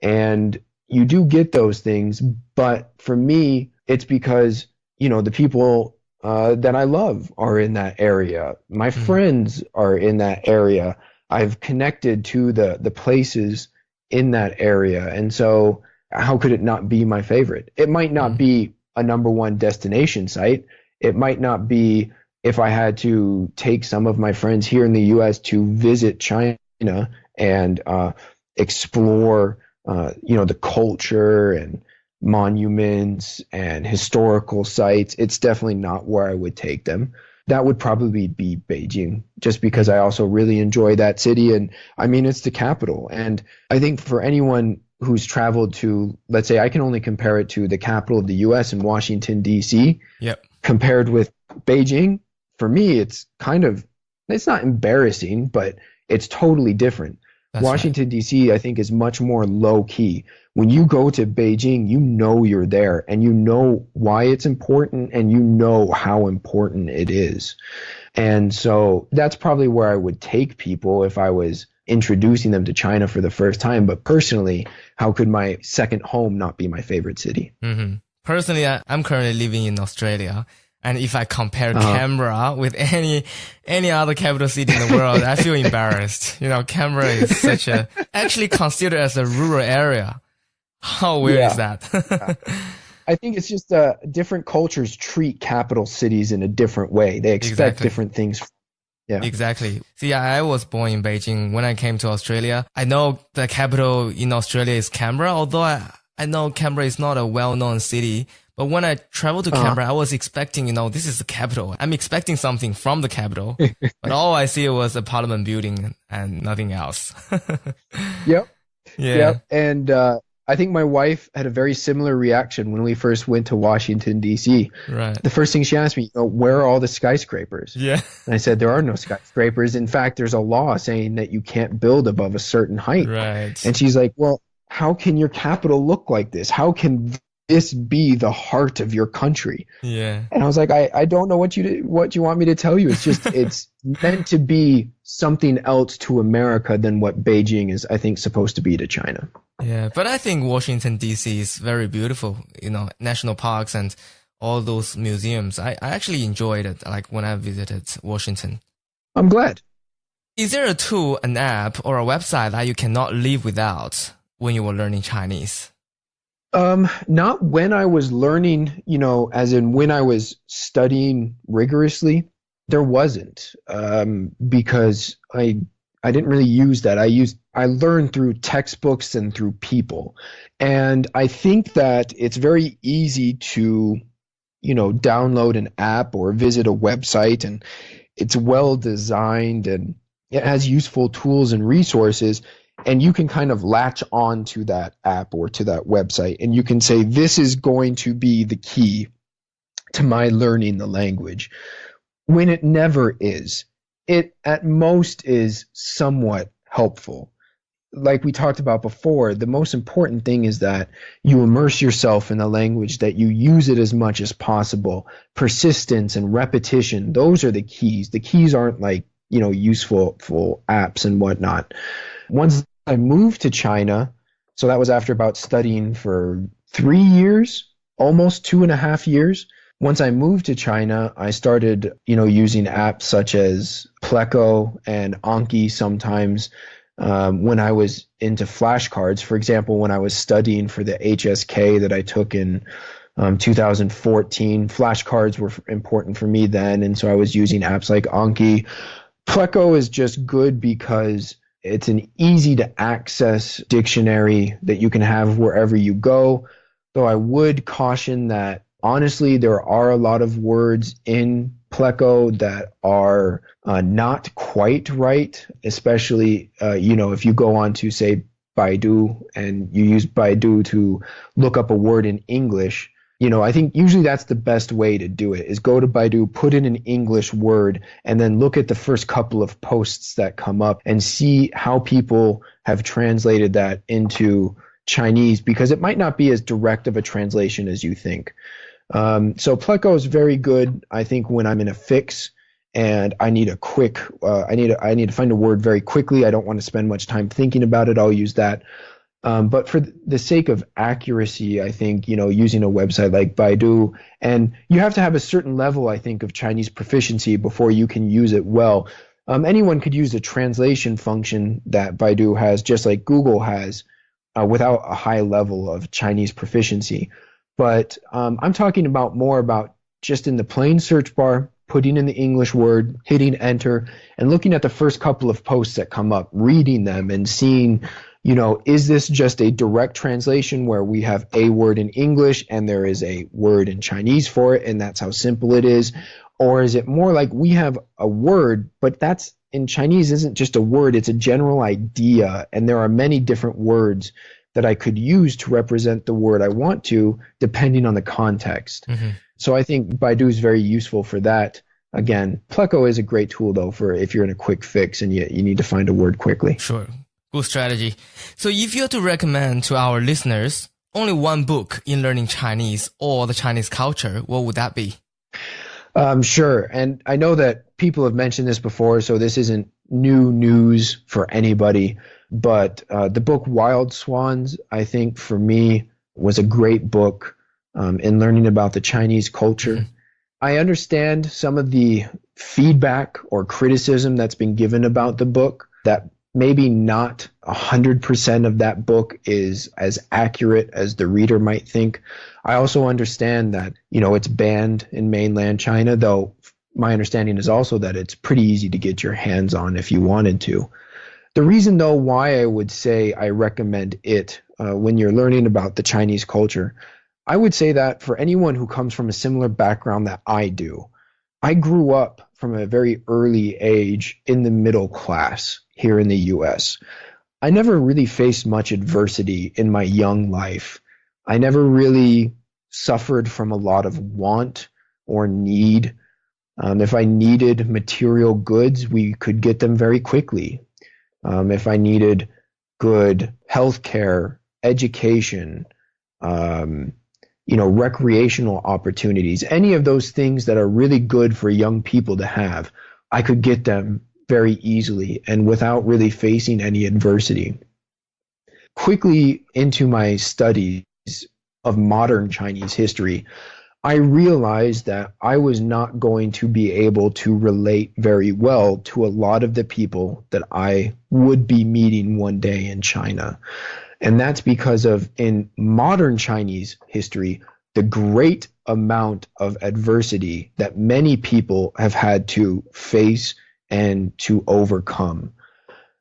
and you do get those things. But for me, it's because, the people that I love are in that area. My friends are in that area. I've connected to the places in that area. And so how could it not be my favorite? It might not be a number one destination site. It might not be if I had to take some of my friends here in the U.S. to visit China and explore, the culture and monuments and historical sites. It's definitely not where I would take them. That would probably be Beijing, just because I also really enjoy that city. And I mean, it's the capital. And I think for anyone who's traveled to, let's say, I can only compare it to the capital of the U.S. in Washington, D.C. Yep. Compared with Beijing, for me, it's not embarrassing, but it's totally different. That's Washington, D.C., I think, is much more low key. When you go to Beijing, you know you're there and you know why it's important and you know how important it is. And so that's probably where I would take people if I was introducing them to China for the first time. But personally, how could my second home not be my favorite city? Personally, I'm currently living in Australia. And if I compare Canberra with any other capital city in the world, I feel embarrassed. Canberra is actually considered as a rural area. How weird is that? I think it's just different cultures treat capital cities in a different way. They expect different things. Yeah. Exactly. See, I was born in Beijing. When I came to Australia, I know the capital in Australia is Canberra, although I know Canberra is not a well-known city. But when I traveled to Canberra, I was expecting, this is the capital. I'm expecting something from the capital, but all I see was a parliament building and nothing else. Yep. Yeah. Yep. And I think my wife had a very similar reaction when we first went to Washington, D.C. Right. The first thing she asked me, where are all the skyscrapers? Yeah. And I said, there are no skyscrapers. In fact, there's a law saying that you can't build above a certain height. Right. And she's like, well, how can your capital look like this? How can this be the heart of your country? Yeah. And I was like, I don't know what you want me to tell you. It's just, it's meant to be something else to America than what Beijing is, I think, supposed to be to China. Yeah. But I think Washington, D.C. is very beautiful, national parks and all those museums. I actually enjoyed it, like when I visited Washington. I'm glad. Is there a tool, an app, or a website that you cannot live without when you were learning Chinese? Not when I was learning, as in when I was studying rigorously, there wasn't, because I didn't really use that. I learned through textbooks and through people. And I think that it's very easy to, download an app or visit a website, and it's well designed and it has useful tools and resources. And you can kind of latch on to that app or to that website, and you can say, this is going to be the key to my learning the language, when it never is. It at most is somewhat helpful. Like we talked about before, the most important thing is that you immerse yourself in the language, that you use it as much as possible. Persistence and repetition, those are the keys. The keys aren't like, useful apps and whatnot. Once I moved to China, so that was after about studying for 3 years, almost 2.5 years. Once I moved to China, I started, using apps such as Pleco and Anki sometimes. when I was into flashcards. For example, when I was studying for the HSK that I took in 2014, flashcards were important for me then, and so I was using apps like Anki. Pleco is just good because it's an easy to access dictionary that you can have wherever you go, though I would caution that honestly there are a lot of words in Pleco that are not quite right, especially if you go on to say Baidu and you use Baidu to look up a word in English. I think usually that's the best way to do it, is go to Baidu, put in an English word, and then look at the first couple of posts that come up and see how people have translated that into Chinese, because it might not be as direct of a translation as you think. So Pleco is very good, I think, when I'm in a fix and I need a quick, I need to find a word very quickly. I don't want to spend much time thinking about it. I'll use that. But for the sake of accuracy, I think, using a website like Baidu, and you have to have a certain level, I think, of Chinese proficiency before you can use it well. Anyone could use the translation function that Baidu has, just like Google has, without a high level of Chinese proficiency. But I'm talking more about just in the plain search bar, putting in the English word, hitting enter, and looking at the first couple of posts that come up, reading them and seeing, is this just a direct translation where we have a word in English and there is a word in Chinese for it, and that's how simple it is? Or is it more like we have a word, but that's in Chinese isn't just a word, it's a general idea, and there are many different words that I could use to represent the word I want to, depending on the context. Mm-hmm. So I think Baidu is very useful for that. Again, Pleco is a great tool, though, for if you're in a quick fix and you need to find a word quickly. Sure. Good strategy. So if you had to recommend to our listeners only one book in learning Chinese or the Chinese culture, what would that be? Sure. And I know that people have mentioned this before, so this isn't new news for anybody. But the book Wild Swans, I think for me, was a great book in learning about the Chinese culture. Mm-hmm. I understand some of the feedback or criticism that's been given about the book, that maybe not 100% of that book is as accurate as the reader might think. I also understand that, it's banned in mainland China, though my understanding is also that it's pretty easy to get your hands on if you wanted to. The reason, though, why I would say I recommend it when you're learning about the Chinese culture, I would say that for anyone who comes from a similar background that I do, I grew up from a very early age in the middle class here in the U.S. I never really faced much adversity in my young life. I never really suffered from a lot of want or need. If I needed material goods, we could get them very quickly. If I needed good healthcare, education, recreational opportunities, any of those things that are really good for young people to have, I could get them very easily and without really facing any adversity. Quickly into my studies of modern Chinese history, I realized that I was not going to be able to relate very well to a lot of the people that I would be meeting one day in China. And that's because of, in modern Chinese history, the great amount of adversity that many people have had to face and to overcome.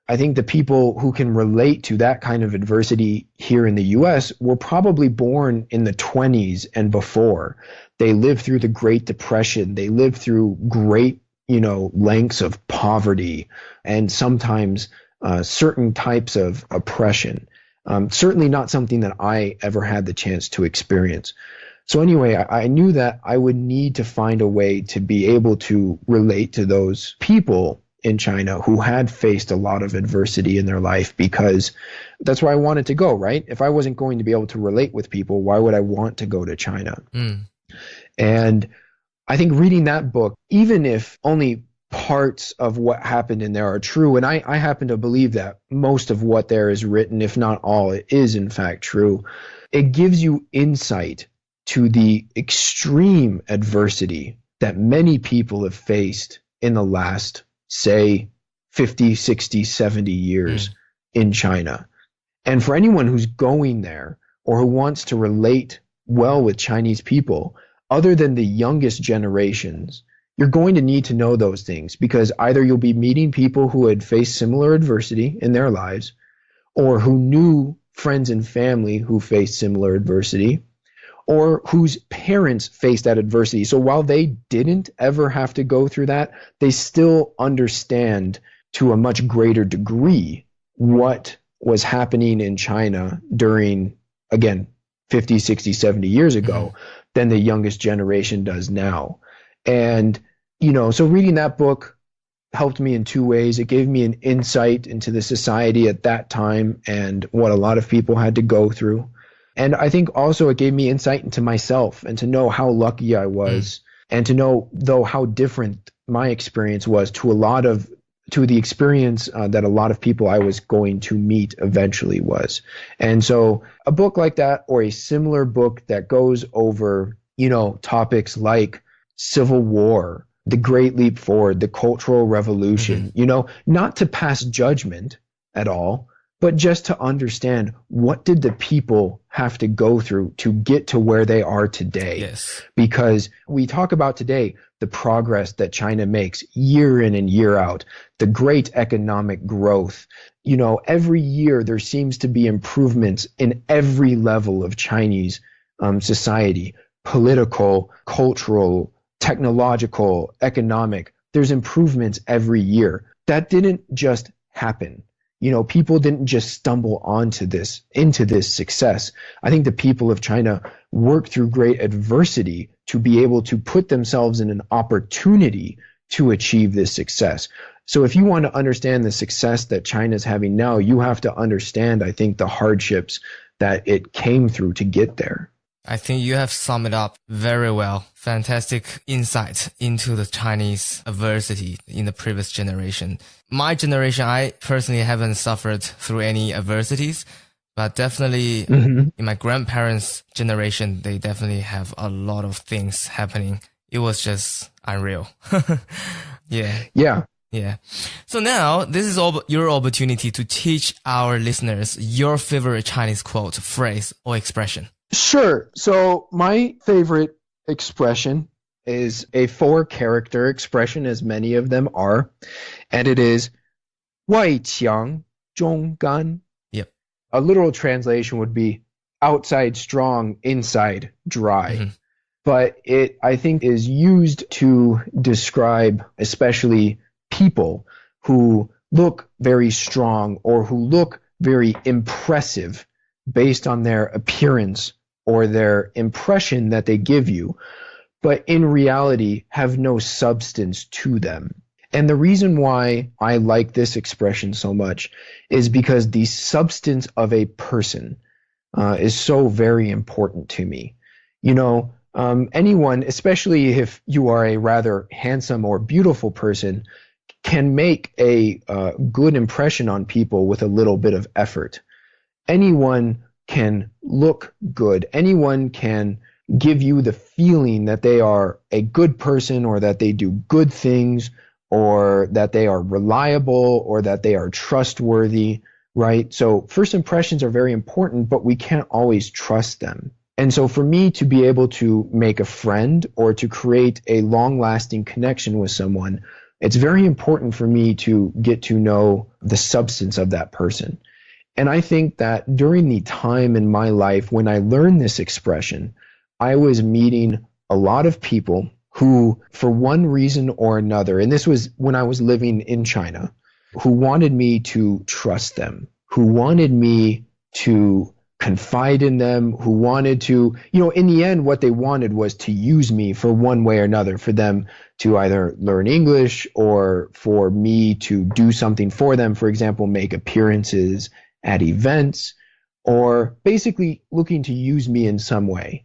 I think the people who can relate to that kind of adversity here in the US were probably born in the 20s and before. They lived through the Great Depression. They lived through great, lengths of poverty and sometimes certain types of oppression. Certainly not something that I ever had the chance to experience. So anyway, I knew that I would need to find a way to be able to relate to those people in China who had faced a lot of adversity in their life, because that's where I wanted to go, right? If I wasn't going to be able to relate with people, why would I want to go to China? And I think reading that book, even if only parts of what happened in there are true, and I happen to believe that most of what there is written, if not all, it is in fact true, it gives you insight to the extreme adversity that many people have faced in the last, say, 50, 60, 70 years in China. And for anyone who's going there or who wants to relate well with Chinese people, other than the youngest generations, you're going to need to know those things, because either you'll be meeting people who had faced similar adversity in their lives, or who knew friends and family who faced similar adversity, or whose parents faced that adversity. So while they didn't ever have to go through that, they still understand to a much greater degree what was happening in China during, again, 50, 60, 70 years ago than the youngest generation does now. And, so reading that book helped me in two ways. It gave me an insight into the society at that time and what a lot of people had to go through. And I think also it gave me insight into myself and to know how lucky I was and to know, though, how different my experience was to the experience that a lot of people I was going to meet eventually was. And so a book like that, or a similar book that goes over, topics like civil war, the Great Leap Forward, the Cultural Revolution, not to pass judgment at all, but just to understand, what did the people have to go through to get to where they are today? Yes. Because we talk about today the progress that China makes year in and year out, the great economic growth. Every year there seems to be improvements in every level of Chinese society, political, cultural, technological, economic. There's improvements every year. That didn't just happen. People didn't just stumble into this success. I think the people of China worked through great adversity to be able to put themselves in an opportunity to achieve this success. So if you want to understand the success that China's having now, you have to understand, I think, the hardships that it came through to get there. I think you have summed it up very well. Fantastic insight into the Chinese adversity in the previous generation. My generation, I personally haven't suffered through any adversities, but definitely in my grandparents' generation, they definitely have a lot of things happening. It was just unreal. Yeah. So now this is your opportunity to teach our listeners your favorite Chinese quote, phrase, or expression. Sure. So my favorite expression is a 4-character expression, as many of them are, and it is 外强中干. Yep. A literal translation would be outside strong, inside dry. But it, I think, is used to describe especially people who look very strong or who look very impressive based on their appearance or their impression that they give you, but in reality have no substance to them. And the reason why I like this expression so much is because the substance of a person is so very important to me. Anyone, especially if you are a rather handsome or beautiful person, can make a good impression on people with a little bit of effort. Anyone can look good. Anyone can give you the feeling that they are a good person, or that they do good things, or that they are reliable, or that they are trustworthy, right? So first impressions are very important, but we can't always trust them. And so for me to be able to make a friend or to create a long-lasting connection with someone, it's very important for me to get to know the substance of that person. And I think that during the time in my life when I learned this expression, I was meeting a lot of people who, for one reason or another, and this was when I was living in China, who wanted me to trust them, who wanted me to confide in them, who wanted to, in the end, what they wanted was to use me for one way or another, for them to either learn English or for me to do something for them, for example, make appearances at events, or basically looking to use me in some way.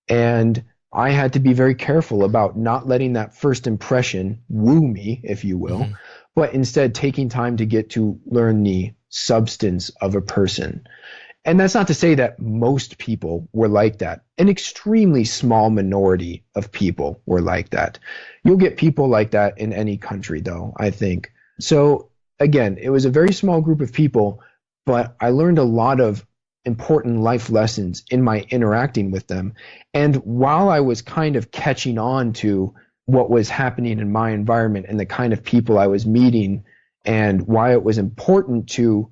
And I had to be very careful about not letting that first impression woo me, if you will, but instead taking time to get to learn the substance of a person. And that's not to say that most people were like that. An extremely small minority of people were like that. You'll get people like that in any country, though, I think. So again, it was a very small group of people, but I learned a lot of important life lessons in my interacting with them. And while I was kind of catching on to what was happening in my environment and the kind of people I was meeting and why it was important to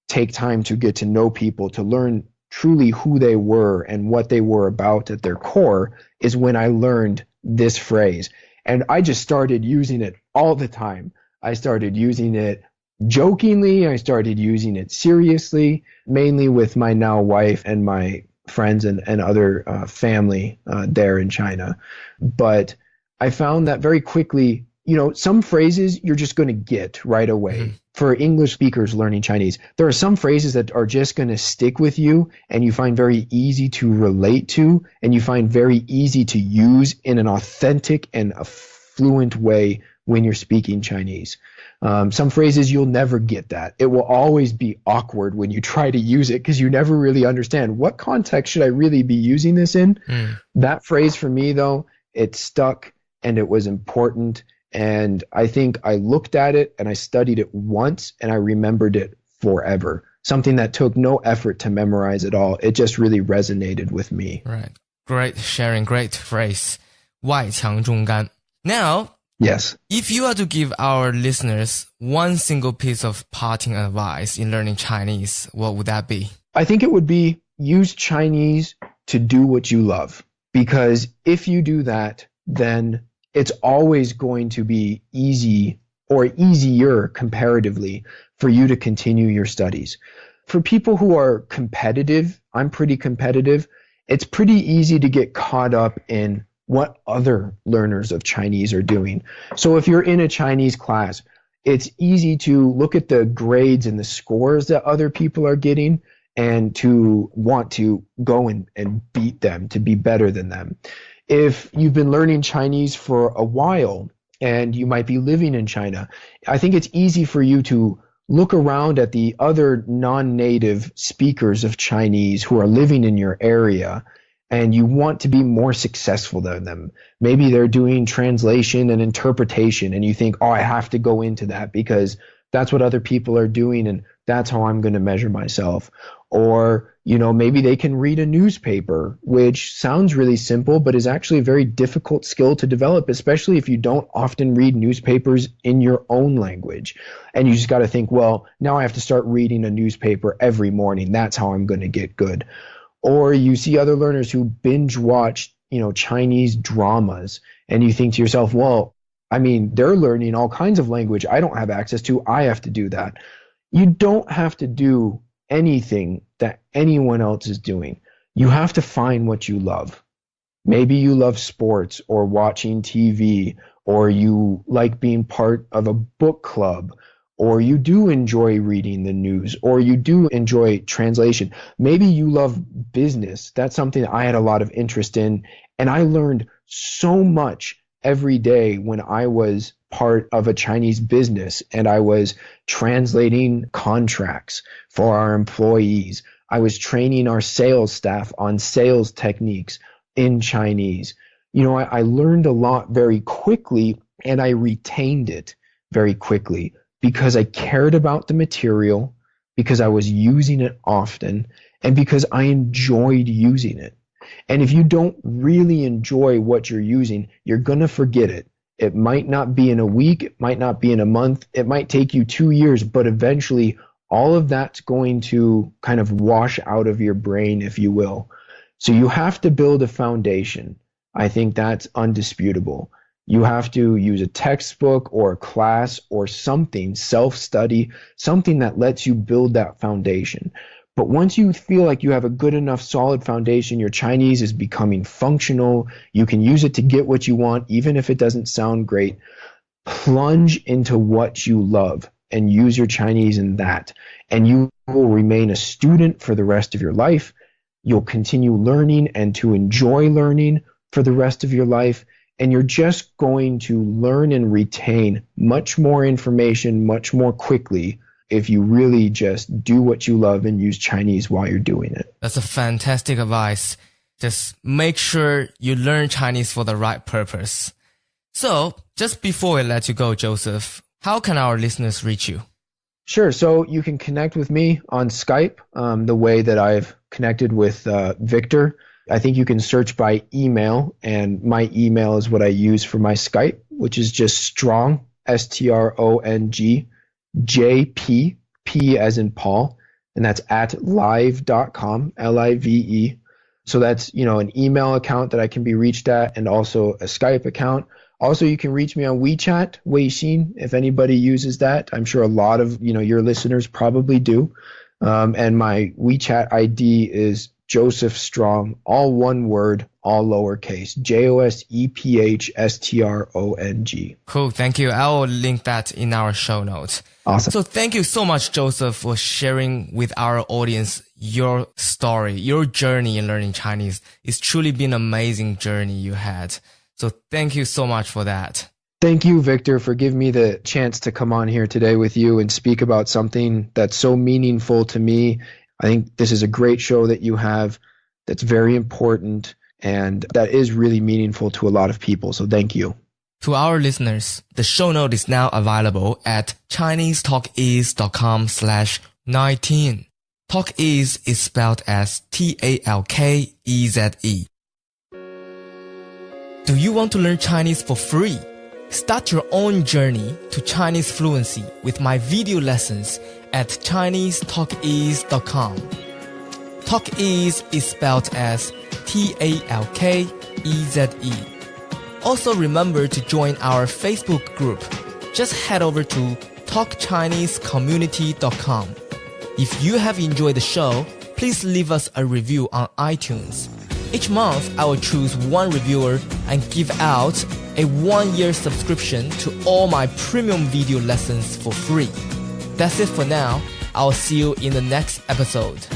take time to get to know people, to learn truly who they were and what they were about at their core, is when I learned this phrase. And I just started using it all the time. I started using it jokingly. I started using it seriously, mainly with my now wife and my friends and other family there in China. But I found that very quickly, some phrases you're just going to get right away. Mm-hmm. For English speakers learning Chinese, there are some phrases that are just going to stick with you and you find very easy to relate to and you find very easy to use in an authentic and a fluent way when you're speaking Chinese. Some phrases you'll never get that. It will always be awkward when you try to use it because you never really understand what context should I really be using this in. That phrase for me though, it stuck and it was important. And I think I looked at it and I studied it once and I remembered it forever. Something that took no effort to memorize at all. It just really resonated with me. Right. Great sharing. Great phrase. 外强中干. Now, yes. If you are to give our listeners one single piece of parting advice in learning Chinese, what would that be? I think it would be use Chinese to do what you love. Because if you do that, then it's always going to be easy or easier comparatively for you to continue your studies. For people who are competitive, I'm pretty competitive, it's pretty easy to get caught up in what other learners of Chinese are doing. So if you're in a Chinese class, it's easy to look at the grades and the scores that other people are getting and to want to go and beat them, to be better than them. If you've been learning Chinese for a while and you might be living in China, I think it's easy for you to look around at the other non-native speakers of Chinese who are living in your area and you want to be more successful than them. Maybe they're doing translation and interpretation and you think, I have to go into that because that's what other people are doing and that's how I'm going to measure myself. Or, maybe they can read a newspaper, which sounds really simple, but is actually a very difficult skill to develop, especially if you don't often read newspapers in your own language. And you just got to think, well, now I have to start reading a newspaper every morning. That's how I'm going to get good. Or you see other learners who binge watch, Chinese dramas, and you think to yourself, well, they're learning all kinds of language I don't have access to. I have to do that. You don't have to do anything that anyone else is doing. You have to find what you love. Maybe you love sports or watching TV, or you like being part of a book club, or you do enjoy reading the news, or you do enjoy translation. Maybe you love business. That's something I had a lot of interest in, and I learned so much every day when I was part of a Chinese business and I was translating contracts for our employees. I was training our sales staff on sales techniques in Chinese. I learned a lot very quickly and I retained it very quickly because I cared about the material, because I was using it often, and because I enjoyed using it. And if you don't really enjoy what you're using, you're going to forget it. It might not be in a week, it might not be in a month, it might take you 2 years, but eventually all of that's going to kind of wash out of your brain, if you will. So you have to build a foundation. I think that's undisputable. You have to use a textbook or a class or something, self-study, something that lets you build that foundation. But once you feel like you have a good enough solid foundation, your Chinese is becoming functional, you can use it to get what you want, even if it doesn't sound great, plunge into what you love and use your Chinese in that. And you will remain a student for the rest of your life. You'll continue learning and to enjoy learning for the rest of your life. And you're just going to learn and retain much more information much more quickly if you really just do what you love and use Chinese while you're doing it. That's a fantastic advice. Just make sure you learn Chinese for the right purpose. So, just before we let you go, Joseph, how can our listeners reach you? Sure. So you can connect with me on Skype, the way that I've connected with Victor. I think you can search by email, and my email is what I use for my Skype, which is just strong, STRONG, JP, P as in Paul, and that's at live.com, LIVE. So that's, an email account that I can be reached at, and also a Skype account. Also, you can reach me on WeChat, Weixin, if anybody uses that. I'm sure a lot of, your listeners probably do. And my WeChat ID is Joseph Strong, all one word, all lowercase, JOSEPHSTRONG. Cool. Thank you. I will link that in our show notes. Awesome. So thank you so much, Joseph, for sharing with our audience your story, your journey in learning Chinese. It's truly been an amazing journey you had. So thank you so much for that. Thank you, Victor, for giving me the chance to come on here today with you and speak about something that's so meaningful to me. I think this is a great show that you have that's very important and that is really meaningful to a lot of people. So thank you. To our listeners, the show note is now available at ChineseTalkEase.com/19. TalkEase is spelled as TALKEZE. Do you want to learn Chinese for free? Start your own journey to Chinese fluency with my video lessons at ChineseTalkEase.com. TalkEase is spelled as TALKEZE. Also remember to join our Facebook group. Just head over to TalkChineseCommunity.com. If you have enjoyed the show, please leave us a review on iTunes. Each month, I will choose one reviewer and give out a 1-year subscription to all my premium video lessons for free. That's it for now. I'll see you in the next episode.